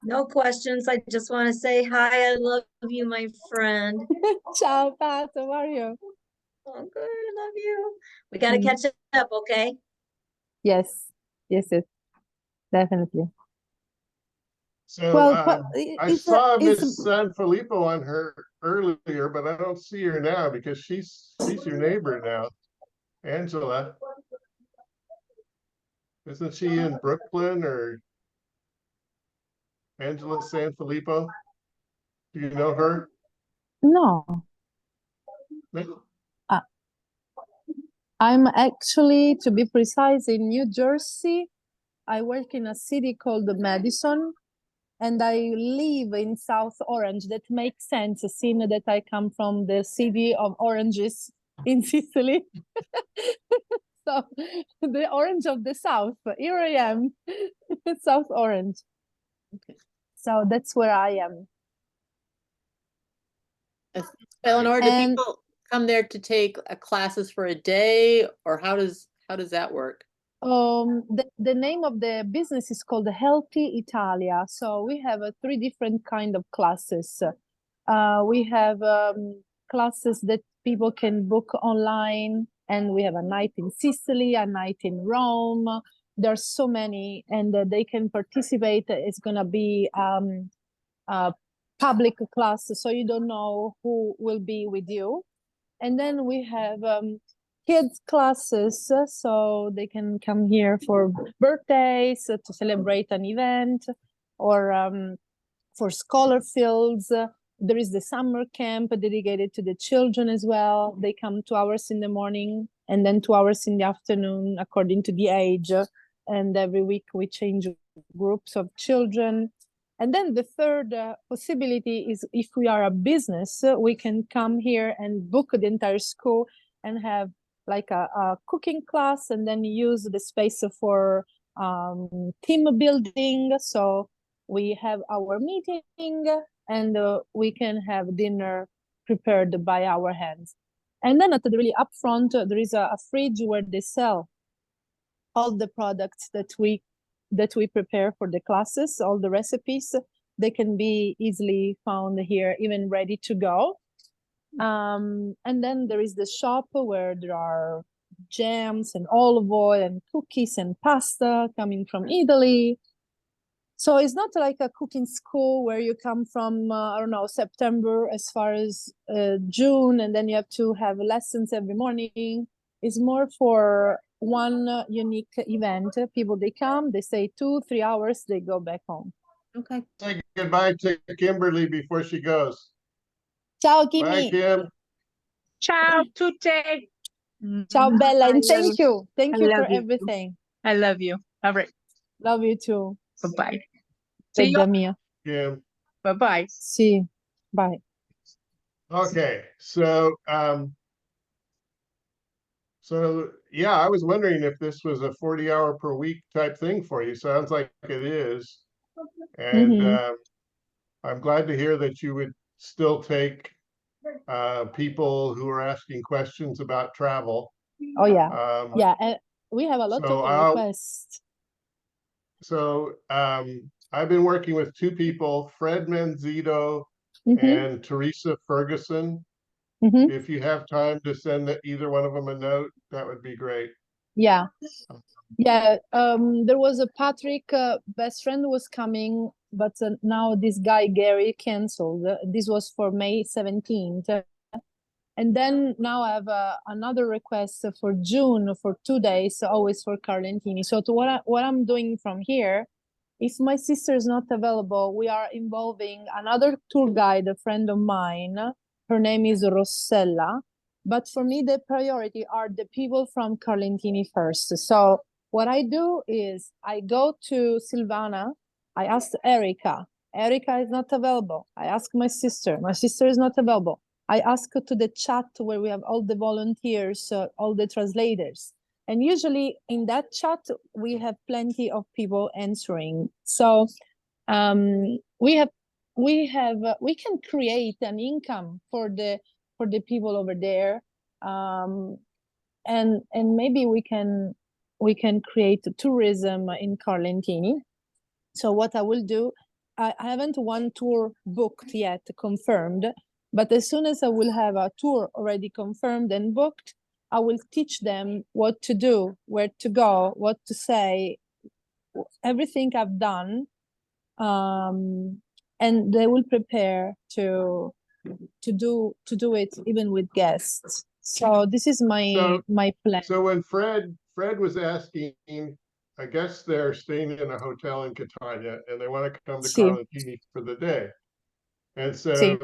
No questions. I just want to say hi. I love you, my friend. Ciao, Pat. How are you? Oh, good. I love you. We got to catch up, okay? Yes, definitely. So Well, I saw Miss Sanfilippo on her earlier, but I don't see her now because she's your neighbor now. Angela. Isn't she in Brooklyn, or Angela Sanfilippo? Do you know her? No. I'm actually, to be precise, in New Jersey. I work in a city called Madison, and I live in South Orange. That makes sense, seeing that I come from the city of oranges in Sicily. So the orange of the South, here I am, South Orange. Okay. So that's where I am. Eleanor, do And- people come there to take classes for a day, or how does that work? The name of the business is called Healthy Italia. So we have 3 different kind of classes. We have classes that people can book online, and we have a night in Sicily, a night in Rome. There's so many, and they can participate. It's gonna be a public class, so you don't know who will be with you. And then we have kids classes, so they can come here for birthdays, to celebrate an event, or for scholar fields. There is the summer camp dedicated to the children as well. They come 2 hours in the morning and then 2 hours in the afternoon, according to the age. And every week we change groups of children. And then the third possibility is, if we are a business, we can come here and book the entire school and have like a cooking class, and then use the space for team building. So we have our meeting, and we can have dinner prepared by our hands. And then at the really upfront, there is a fridge where they sell all the products that we prepare for the classes, all the recipes. They can be easily found here, even ready to go. And then there is the shop where there are jams and olive oil and cookies and pasta coming from Italy. So it's not like a cooking school where you come from, I don't know, September as far as June, and then you have to have lessons every morning. It's more for one unique event. People, they come, they stay 2-3 hours, they go back home. Okay. Say goodbye to Kimberly before she goes. Ciao, Bye, Kimmy. Kim. Ciao, tutte. Ciao, Bella, and I love thank you. Thank I you love for you. everything. I love you. All right. Love you too. Bye-bye. See you. Bella mia. Kim. Bye-bye. Sì, bye. Okay, so yeah, I was wondering if this was a 40-hour per week type thing for you. Sounds like it is. And I'm glad to hear that you would still take people who are asking questions about travel. Oh yeah. Yeah, and we have a lot so of requests. So I've been working with 2 people, Fred Manzito Mhm. and Teresa Ferguson. Mhm. If you have time to send either one of them a note, that would be great. Yeah. Yeah, there was a Patrick best friend was coming, but now this guy Gary canceled. This was for May 17th. And then now I have another request for June for 2 days, always for Carlentini. So to what I'm doing from here, if my sister is not available, we are involving another tour guide, a friend of mine. Her name is Rossella. But for me, the priority are the people from Carlentini first. So what I do is I go to Silvana. I ask Erica. Erica is not available. I ask my sister. My sister is not available. I ask to the chat where we have all the volunteers, all the translators. And usually in that chat, we have plenty of people answering. So we can create an income for the people over there. And maybe we can create tourism in Carlentini. So what I will do, I haven't one tour booked yet, confirmed, but as soon as I will have a tour already confirmed and booked, I will teach them what to do, where to go, what to say, everything I've done, and they will prepare to do it even with guests. So this is my plan. So when Fred was asking, I guess they're staying in a hotel in Catania and they want to come to Sì. Carlentini for the day. And so Sì.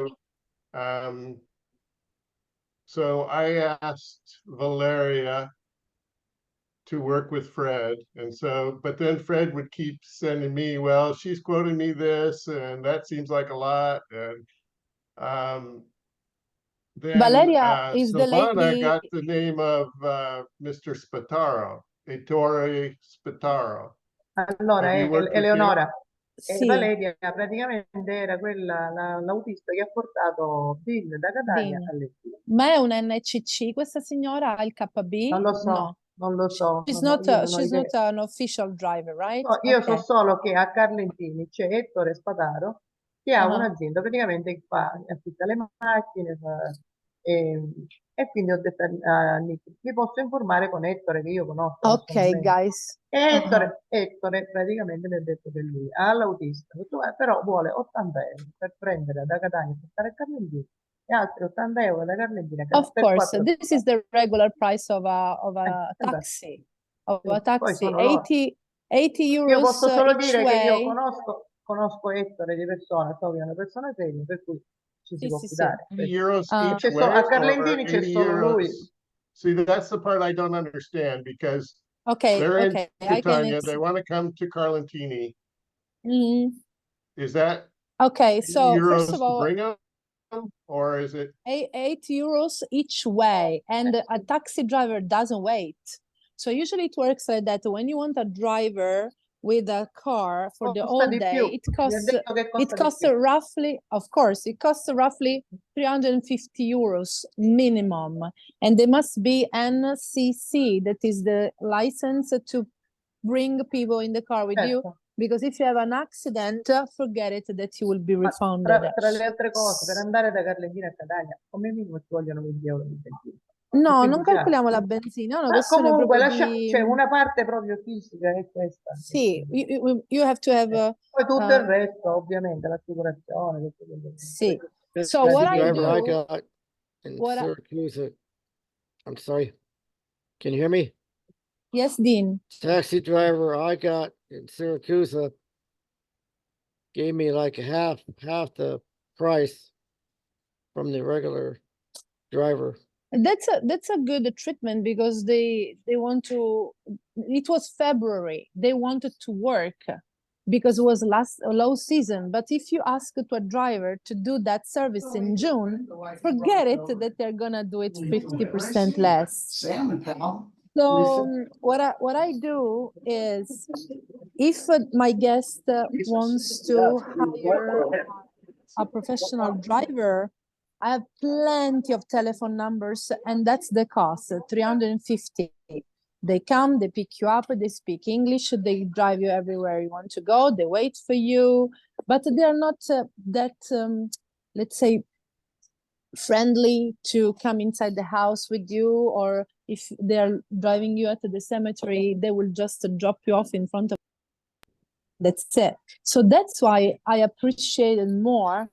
so I asked Valeria to work with Fred. And so, but then Fred would keep sending me, well, she's quoting me this, and that seems like a lot. And then Valeria is the Silvana lady. got the name of Mr. Spataro, Ettore Spataro. Allora, Have you worked with him? Eleonora, Sì, Valeria praticamente era quella, l'autista che ha portato Bill da Catania Dean. a Lettia. Ma è una NCC questa signora? Ha il KB? Non lo so, No. non lo so, She's non ho- not, io non ho she's not idea. an official driver, right? No, io so Ok. solo che a Carlentini c'è Ettore Spadaro che ha Ah. un'azienda praticamente che fa, affitta le macchine e, e quindi ho detto a Nick, mi posso informare con Ettore che io conosco Ok, personalmente. guys. E Ah. Ettore praticamente mi ha detto che lui ha l'autista, ho detto, però vuole 80 euro per prendere da Catania e portare a Carlentini e altri 80 euro da Carlentini a Catania Of per course, 4 this is the regular price of esatto. taxi. Of Sì, a poi taxi, sono loro. 80 Io euros posso solo each dire che io way. conosco Ettore di persona, so che è una persona seria, per cui ci si Sì, può sì, sì. fidare. 80 euros Ah. each C'è way, a or Carlentini c'è 80 solo lui. euros? See, that's the part I don't understand, because Okay, they're in okay, I can Catania, they want to come to Carlentini. Is that Okay, 80 so first euros of to all, bring them, or is it? 8 euros each way, and a taxi driver doesn't wait. So usually it works like that. When you want a driver with a car for the Costa whole di day, più. it Mi ha costs detto che costa di più. roughly, of course, it costs roughly 350 euros minimum, and they must be NCC, that is the license to bring people in the car with you. Certo. Because if you have an accident, forget it that you will be Ma refunded. tra le altre cose, per andare da Carlentini a Catania, come minimo ci vogliono 20 euro di benzina. No, Quindi non già- calcoliamo la benzina, è una Ma questione comunque proprio di... c'è una parte proprio fisica è questa. Sì, you have to have... Poi tutto il resto, ovviamente, l'assicurazione. Tutto quello che- sì. This So what taxi I driver I do... got in what I- Syracuse, I'm sorry, can you hear me? Yes, Dean. Taxi driver I got in Syracuse gave me like half the price from the regular driver. That's a good treatment because they want to... It was February. They wanted to work because it was low season. But if you ask to a driver to do that service in June, forget it that they're gonna do it 50% less. So what I do is, if my guest wants to hire a professional driver, I have plenty of telephone numbers, and that's the cost, 350. They come, they pick you up, they speak English, they drive you everywhere you want to go, they wait for you, but they are not that, let's say, friendly to come inside the house with you, or if they're driving you at the cemetery, they will just drop you off in front of. That's it. So that's why I appreciated more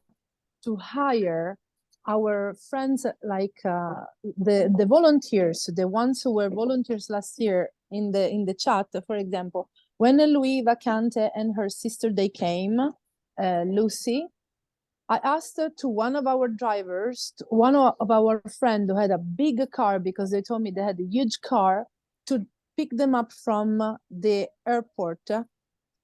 to hire our friends, like the volunteers, the ones who were volunteers last year in the chat. For example, when Louis Vacante and her sister, they came, Lucy, I asked her to one of our drivers, one of our friend who had a big car, because they told me they had a huge car, to pick them up from the airport,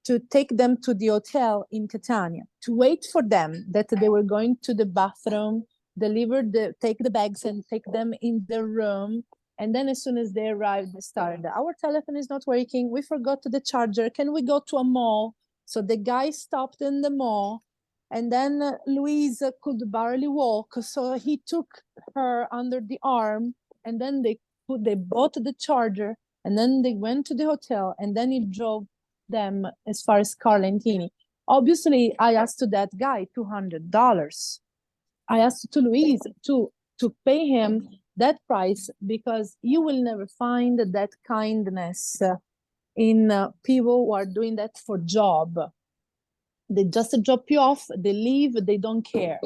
to take them to the hotel in Catania, to wait for them, that they were going to the bathroom, take the bags and take them in the room. And then as soon as they arrived, they started, our telephone is not working, we forgot the charger, can we go to a mall? So the guy stopped in the mall, and then Louise could barely walk, so he took her under the arm, and then they bought the charger, and then they went to the hotel, and then he drove them as far as Carlentini. Obviously, I asked to that guy $200. I asked to Louise to pay him that price, because you will never find that kindness in people who are doing that for job. They just drop you off, they leave, they don't care.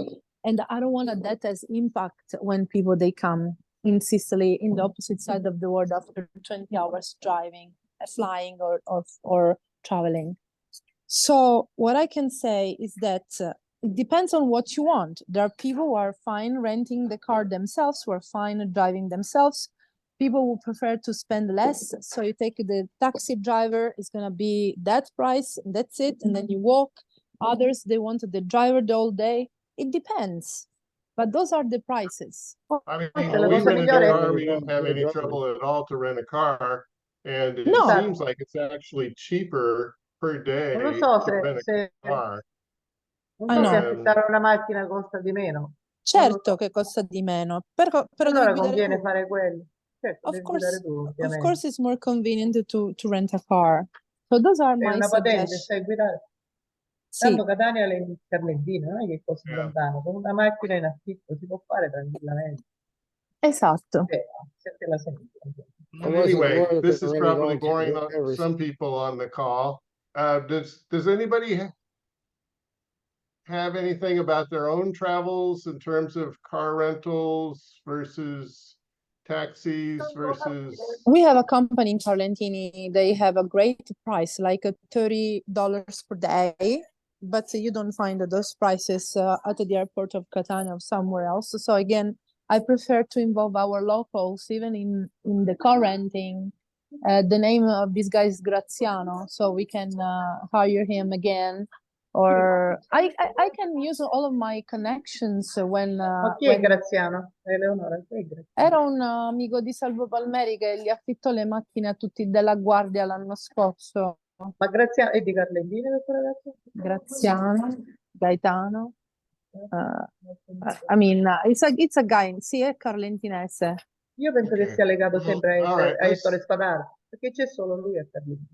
And I don't want that as impact when people, they come in Sicily, in the opposite side of the world, after 20 hours driving, flying or traveling. So what I can say is that it depends on what you want. There are people who are fine renting the car themselves, who are fine driving themselves. people would prefer to spend less. So you take the taxi driver, it's gonna be that price, and that's it, and then you walk. Others, they wanted the driver the whole day. It depends, but those are the prices. I mean, Forse la we cosa rented a migliore car, we didn't have any trouble at all to rent a car. And it No. seems like it's actually cheaper per day non lo so to rent a car. non Ah, so se no. affittare una macchina costa di meno. Non lo Certo so. che costa di meno, però devi Allora guidare conviene tu. fare quello. Certo, Of devi guidare course, tu, of ovviamente. course, it's more convenient to rent a car. So those are Hai my una patente, suggestions. sai guidare. Sì, Tanto Catania è in Carlentini, non è che costa lontano. Con una macchina in affitto si può fare tranquillamente. esatto. Se te la senti. I wasn't Anyway, aware that this they is were probably going to boring drivers. some people on the call. Does anybody have anything about their own travels in terms of car rentals versus taxis versus? We have a company in Carlentini. They have a great price, like $30 per day, but you don't find those prices at the airport of Catania or somewhere else. So again, I prefer to involve our locals, even in the car renting. The name of this guy is Graziano, so we can hire him again. Or I can use all of my connections when Ma chi è Graziano? Eleonora, chi è Graziano? era un amico di Salvo Palmeri che gli affittò le macchine a tutti della Guardia l'anno scorso. Ma Graziano è di Carlentini questo ragazzo? Graziano, Gaetano. I mean, it's a guy, sì, è carlentinese. Io penso che Okay. sia legato Well, sempre all right, a Ettore Spadaro, perché c'è solo lui a Carlentini,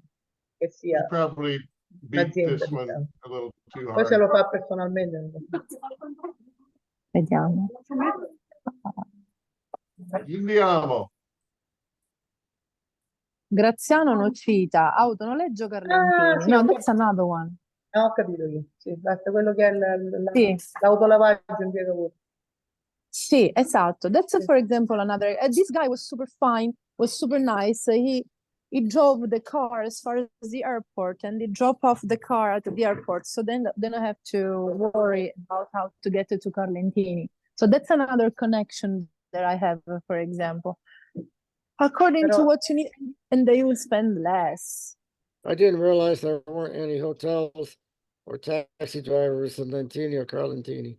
che we sia probably beat un'azienda, this one diciamo. a little too Poi se hard. lo fa personalmente. Non lo so. Vediamo. Andiamo. Graziano Nocita, autonoleggio Carlentini. sì, No, ho that's another one. ho capito io. Sì, basta quello che è Sì. l'autolavaggio in piega pure. Sì, esatto. That's for example another. This guy was super fine, was super nice. He drove the car as far as the airport, and he dropped off the car at the airport. So then I have to worry about how to get to Carlentini. So that's another connection that I have, for example. According to Però what you need, and they will spend less. I didn't realize there weren't any hotels or taxi drivers in Lentini or Carlentini.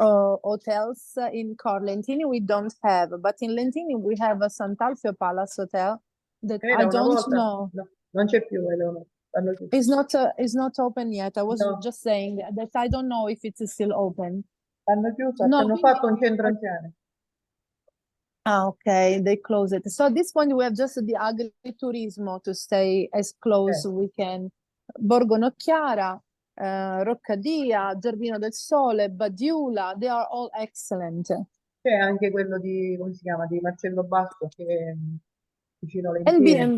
Hotels in Carlentini we don't have, but in Lentini we have a Sant'Alfio Palace Hotel that era I una don't volta, know. no, non c'è più Eleonora. L'hanno chiuso. It's not open yet. I was No. just saying that I don't know if it's still open. L'hanno chiuso, No, hanno fatto un centro anziani. Ah, okay, they close it. So at this point we have just the agriturismo to stay as close we can. Borgo Nocchiara, Roccadia, Giardino del Sole, Badiula, they are all excellent. C'è anche quello di, come si chiama, di Marcello Basso, che è vicino alle And, Impiene.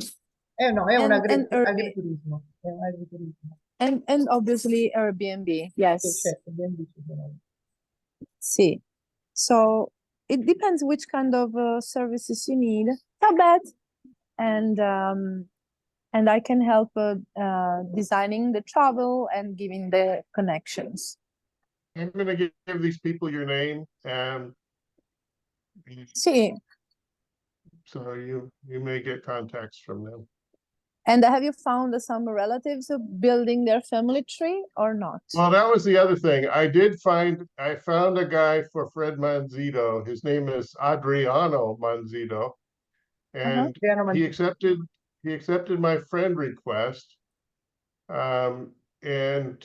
No, è un and agriturismo. È un agriturismo. and obviously Airbnb, Sì, yes. certo, ben vicino. Sì. So it depends which kind of services you need. Not bad. And I can help designing the travel and giving the connections. I'm gonna give these people your name and Sì. so you may get contacts from them. And have you found some relatives building their family tree or not? Well, that was the other thing. I found a guy for Fred Manzito. His name is Adriano Manzito. And he accepted my friend request. And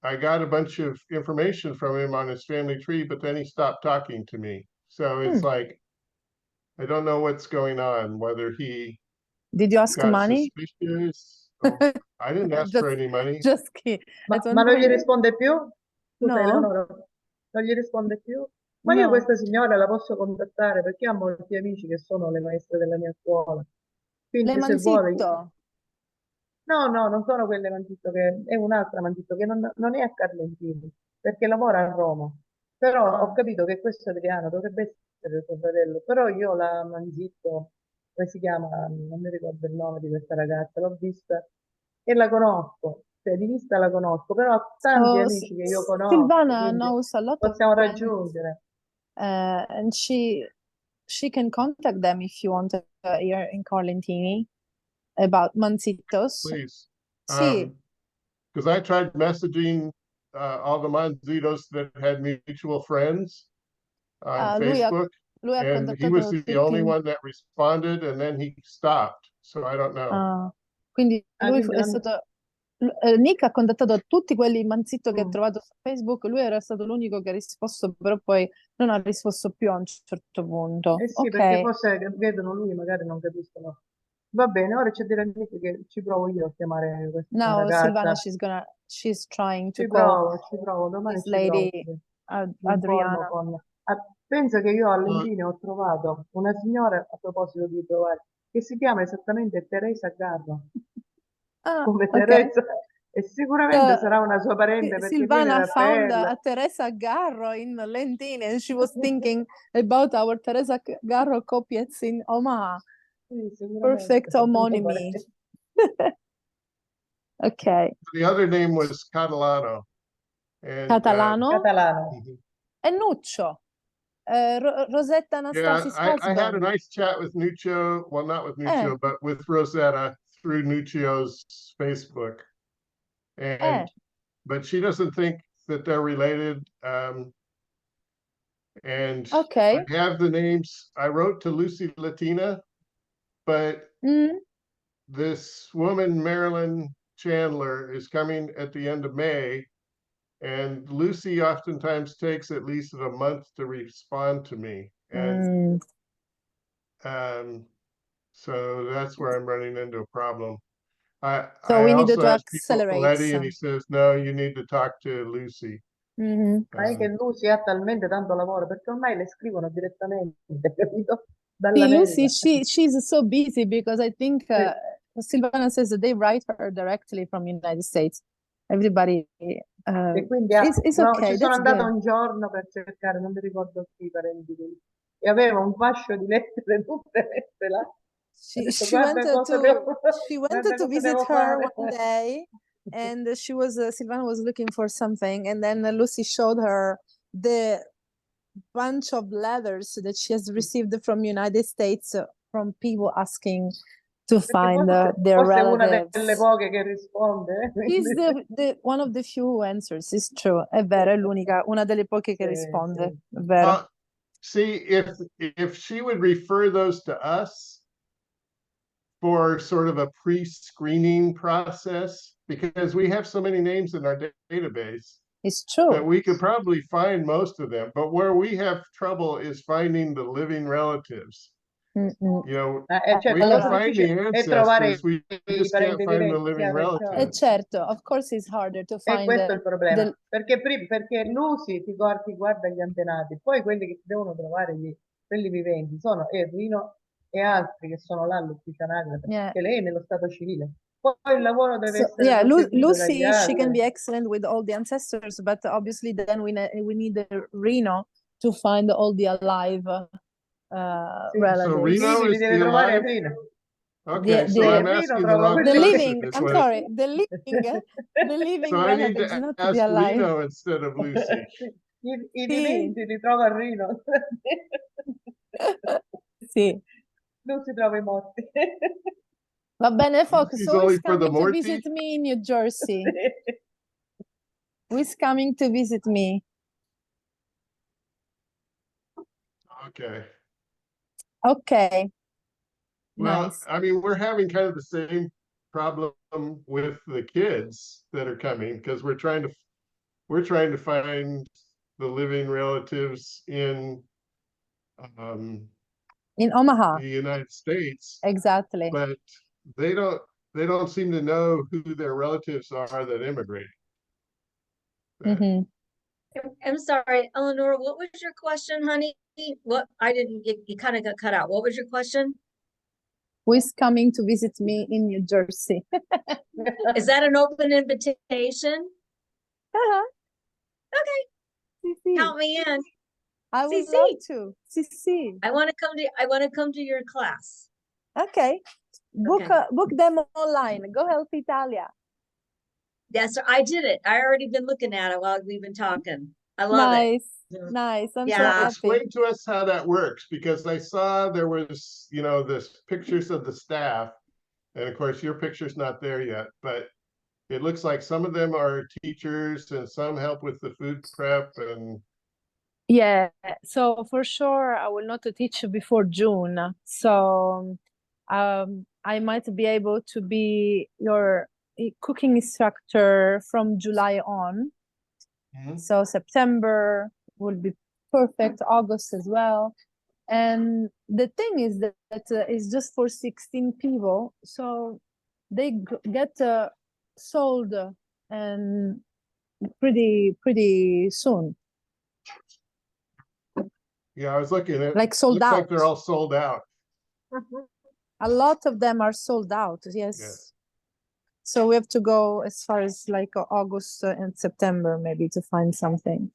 I got a bunch of information from him on his family tree, but then he stopped talking to me. So it's like, I don't know what's going on, whether he Did you ask got money? suspicious. I didn't ask for any money. Just kidding. Ma non gli risponde più? Scusa, No. Eleonora, non gli risponde più? Ma io No. questa signora la posso contattare perché ha molti amici che sono le maestre della mia scuola. Quindi Le se vuole... Manzitto. No, non sono quelle Manzitto, che è un'altra Manzitto che non è a Carlentini, perché lavora a Roma. Però ho capito che questo Adriano dovrebbe essere suo fratello, però io la Manzitto, come si chiama? Non mi ricordo il nome di questa ragazza, l'ho vista e la conosco, cioè di vista la conosco, però ha tanti amici che io conosco, Silvana quindi knows a lot of possiamo friends. raggiungere. And she she can contact them if you want here in Carlentini about Manzitos. Please. Sì. Because I tried messaging all the Manzitos that had mutual friends on Facebook, lui ha and he was contattato the only tutti. one that responded, and then he stopped. So I don't know. Quindi lui quindi è non- stato Nick ha contattato tutti quelli manzitto che ha Mm. trovato su Facebook, lui era stato l'unico che ha risposto, però poi non ha risposto più a un certo punto. Eh sì, Ok. perché forse vedono lui, magari non capiscono. Va bene, ora c'è dire che ci provo io a chiamare questa Now ragazza. Silvana, she's trying to call Ci provo, domani this ci provo. lady Mi informo Adriana. Pensa che io a Lentini ho trovato una signora, a proposito di trovare, che si chiama esattamente Teresa Garro, come ok. Teresa, e sicuramente So, sarà una sua parente perché viene Silvana da found Perla. a Teresa Garro in Lentini and she was thinking about our Teresa Garro copies in Omaha. Sì, sicuramente. Perfect homonimi. Ok. The other name was Catalano. And, Catalano Catalano. e Nuccio. Rosetta yeah, Anastasi's I had a husband. nice chat with Nuccio. Well, not with Nuccio, but with Rosetta through Nuccio's Facebook. And but she doesn't think that they're related. And Okay. I have the names. I wrote to Lucy Latina, but this woman, Marilyn Chandler, is coming at the end of May. And Lucy oftentimes takes at least a month to respond to me. And so that's where I'm running into a problem. So I we needed also to asked people accelerate Letty, and some. he says, no, you need to talk to Lucy. Ma è che Lucy ha talmente tanto lavoro perché ormai le scrivono direttamente, capito? Dalla See, mail. Lucy, she's so busy because I think Silvana says that they write her directly from United States. Everybody E quindi it's no, okay, ci sono that's andata good. un giorno per cercare, non mi ricordo chi i parenti e aveva un fascio di lettere tutte messe là. Ho detto, She went cosa devo, to visit devo her fare. one day, and she was Silvana was looking for something, and then Lucy showed her the bunch of letters that she has received from United States from people asking to find their Forse è una relatives. delle poche che risponde. He's the one of the few who answers. It's true, è vero, è l'unica, una delle poche che risponde, è vero. See, if she would refer those to us for sort of a pre-screening process, because we have so many names in our database. It's true. That we could probably find most of them, but where we have trouble is finding the living relatives. You know, we can find the ancestors, we just can't find the living relatives. Certo, of course it's harder to find. E questo è il problema, perché Lucy ti guarda gli antenati, poi quelli che si devono trovare, quelli viventi, sono Rino e altri che sono là all'ufficio anagrafe, che lei è nello stato civile. Poi il lavoro deve essere Lucy, she can be excellent with all the ancestors, but obviously then we need Reno to find all the alive relatives. So Reno is the alive? Okay, so I'm asking the wrong the person. living, I'm sorry, the living So I need relatives, to not ask the alive. Reno instead of Lucy. I viventi li trova a Rino. Sì. Lucy trova i morti. Va bene, Fox, She's so only who's for the coming to Morty? visit me in New Jersey? Who's coming to visit me? Okay. Okay. Well, Nice. I mean, we're having kind of the same problem with the kids that are coming because we're trying to find the living relatives in Omaha, the United States. Exactly. But they don't seem to know who their relatives are that immigrated. I'm sorry, Eleanor, what was your question, honey? What I didn't get, you kind of got cut out. What was your question? Who is coming to visit me in New Jersey? Is that an open invitation? Okay. Count me in. I would love to. I want to come to your class. Okay. Book them online. Go Help Italia. Yes, I did it. I already been looking at it while we've been talking. I love it. Nice. I'm so Yeah. Now, happy. explain to us how that works, because I saw there was, this pictures of the staff. And of course, your picture's not there yet, but it looks like some of them are teachers and some help with the food prep and Yeah, so for sure I will not teach before June. So I might be able to be your cooking instructor from July on. So September will be perfect, August as well. And the thing is that it's just for 16 people, so they get sold and pretty soon. I was looking at Like sold looks like out. they're all sold out. A lot of them are sold out, yes. So we have to go as far as like August and September maybe to find something.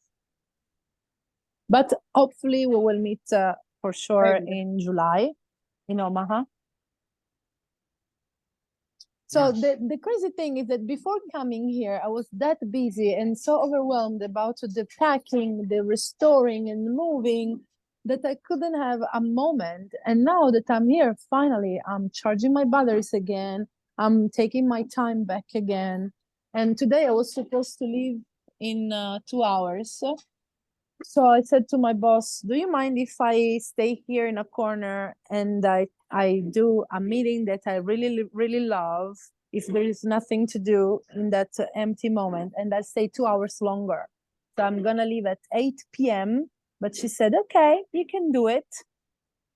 But hopefully we will meet for sure in July in Omaha. So the crazy thing is that before coming here, I was that busy and so overwhelmed about the packing, the restoring and moving that I couldn't have a moment. And now that I'm here, finally, I'm charging my batteries again. I'm taking my time back again. And today I was supposed to leave in 2 hours. So I said to my boss, do you mind if I stay here in a corner and I do a meeting that I really, really love if there is nothing to do in that empty moment, and I stay 2 hours longer. So I'm gonna leave at 8 p.m. But she said, okay, you can do it.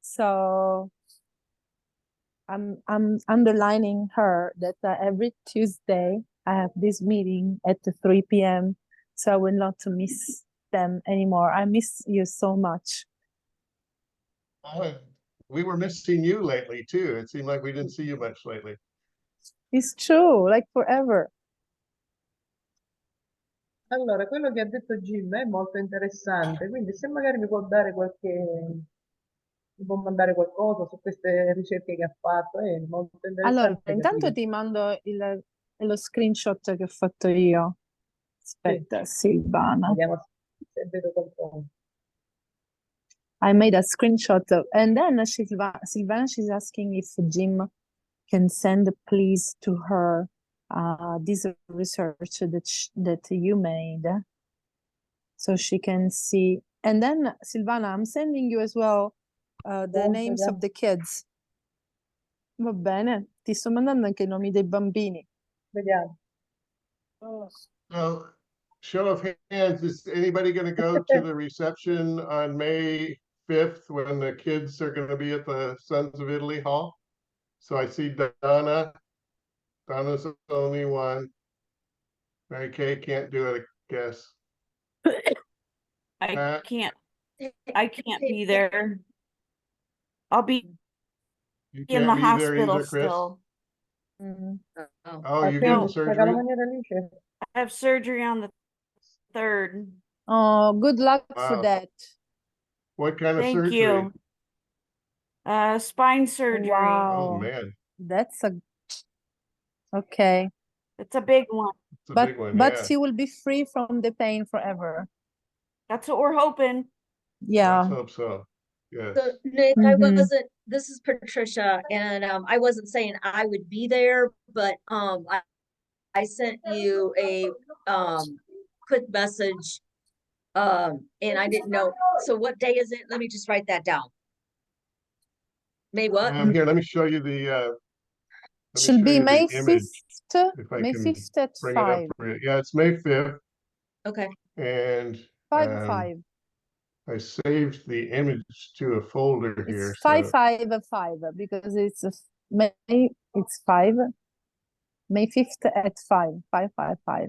So I'm underlining her that every Tuesday I have this meeting at 3 p.m. So I will not miss them anymore. I miss you so much. We were missing you lately too. It seemed like we didn't see you much lately. It's true, like forever. Allora, quello che ha detto Jim è molto interessante, quindi se magari mi può mandare qualcosa su queste ricerche che ha fatto, è molto Allora, interessante intanto capire. ti mando lo screenshot che ho fatto io. Aspetta, Silvana. Vediamo se vedo qualcosa. I made a screenshot and then Silvana, she's asking if Jim can send please to her this research that you made so she can see. And then Silvana, I'm sending you as well the names of the kids. Va bene, ti sto mandando anche i nomi dei bambini. Vediamo. So, show of hands, is anybody going to go to the reception on May 5th when the kids are going to be at the Sons of Italy Hall? So I see Donna. Donna's the only one. Mary Kay can't do it, I guess. I can't be there. I'll be You in can't the be there hospital either, Chris. still. Oh, you're getting surgery? I have surgery on the 3rd. Oh, good luck for Wow. that. What kind of Thank surgery? you. Spine surgery. Oh Wow. man, That's okay. It's a big one. it's a big one. But Yeah. she will be free from the pain forever. That's what we're hoping. Yeah. Let's hope so. Yes. So Nick, this is Patricia, and I wasn't saying I would be there, but I sent you a quick message, and I didn't know. So what day is it? Let me just write that down. May what? Here, let me show you the Should be May 5th. If I May can 5th at bring it up 5. for you. Yeah, it's May 5th. Okay. And 5. I saved the image to a folder here. It's 5 because it's May. It's 5. May 5th at 5. 5.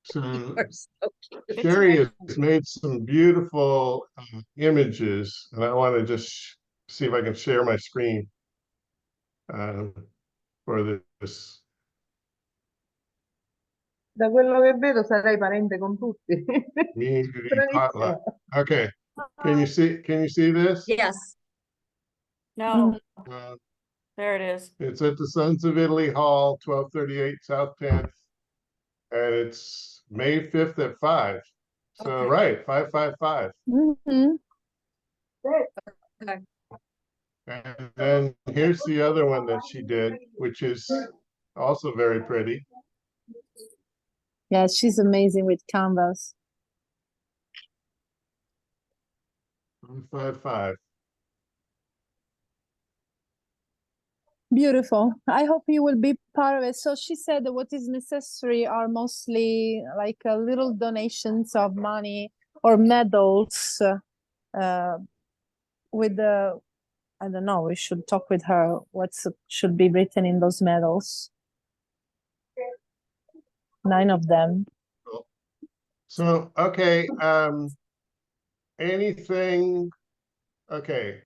So Sherry has made some beautiful images, and I want to just see if I can share my screen for this. Da quello che vedo sarei parente con tutti. Potluck. Okay. Can you see this? Yes. No. There it is. It's at the Sons of Italy Hall, 1238 South 10th. And it's May 5th at 5. So, right, 555. Mhm. Okay. And then here's the other one that she did, which is also very pretty. Yeah, she's amazing with canvas. 555. Beautiful. I hope you will be part of it. So she said that what is necessary are mostly like little donations of money or medals with the, I don't know, we should talk with her what should be written in those medals. 9 of them. Cool. So, okay, anything, okay.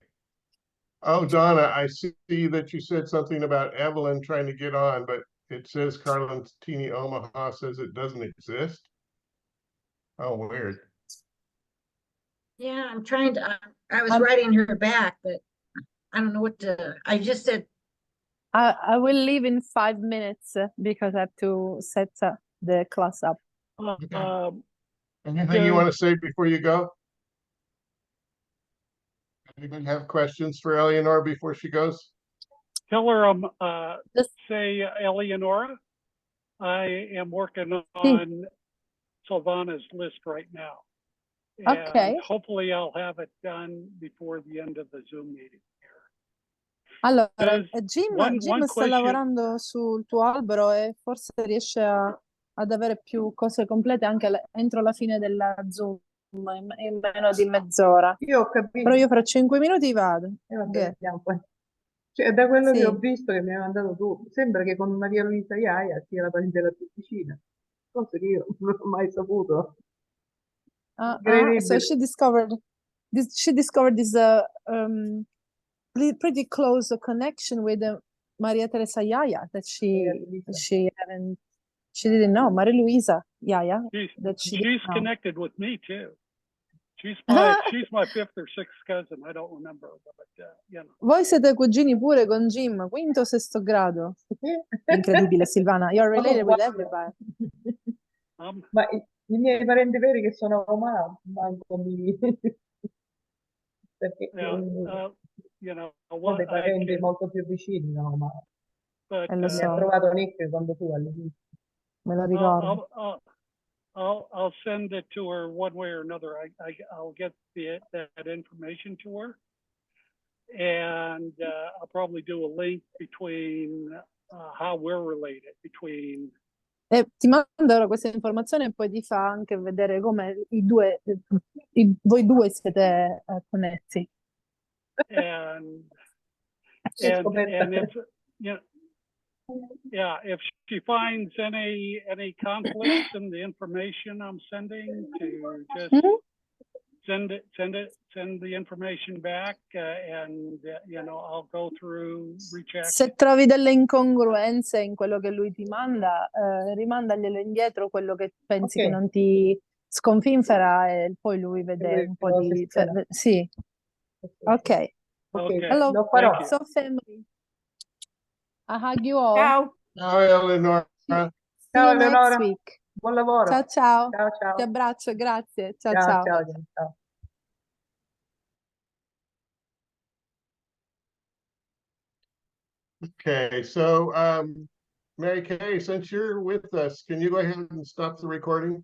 Oh, Donna, I see that you said something about Evelyn trying to get on, but it says Carlentini Omaha says it doesn't exist. Oh, weird. Yeah, I'm trying to, I was writing her back, but I don't know what to, I just said, I will leave in 5 minutes because I have to set the class up. Anything you want to say before you go? Anybody have questions for Eleanor before she goes? Tell her say Eleonora, I am working on Silvana's list right now. And Okay. hopefully I'll have it done before the end of the Zoom meeting. Allora, Jim Jim sta lavorando sul tuo albero e forse riesce ad avere più cose complete anche entro la fine della Zoom, in meno di mezz'ora. Io ho capito. Però io fra 5 minuti vado. Vabbè, vediamo poi. Cioè, da quello Sì. che ho visto che mi hai mandato tu, sembra che con Maria Luisa Iaia sia la parentela più vicina. Cosa che io non ho mai saputo. So Incredibile. she discovered this pretty close connection with Maria Teresa Iaia that she didn't know. Maria Luisa Iaia that she didn't She's know. connected with me too. She's my fifth or sixth cousin. I don't remember, but you know. Voi siete cugini pure con Jim, quinto o sesto grado. Incredibile, Silvana. You're related with everybody. Ma i miei parenti veri che sono a Omaha, manco mi... Perché you know, ho dei parenti molto più vicini a Omaha. But, lo Mi ha so. trovato Nick quando tu all'inizio. Me lo ricordo. I'll send it to her one way or another. I'll get that information to her, and I'll probably do a link between how we're related between. Ti mando ora questa informazione e poi ti fa anche vedere come voi due siete connessi. And if you know, yeah, if she finds any conflicts in the information I'm sending, to just send the information back, and you know, I'll go through, recheck. Se trovi delle incongruenze in quello che lui ti manda, rimandaglielo indietro quello che pensi che non ti sconfinfera e poi lui vede un po' di... Sì. Ok. Hello, lo farò. so family. I hug you all. Ciao. Ciao, Eleonora. See Ciao, you next Eleonora. week. Buon lavoro. Ciao ciao. Ciao, ciao. Ti abbraccio, grazie. Ciao Ciao, ciao. ciao, ciao. Okay, so Mary Kay, since you're with us, can you go ahead and stop the recording?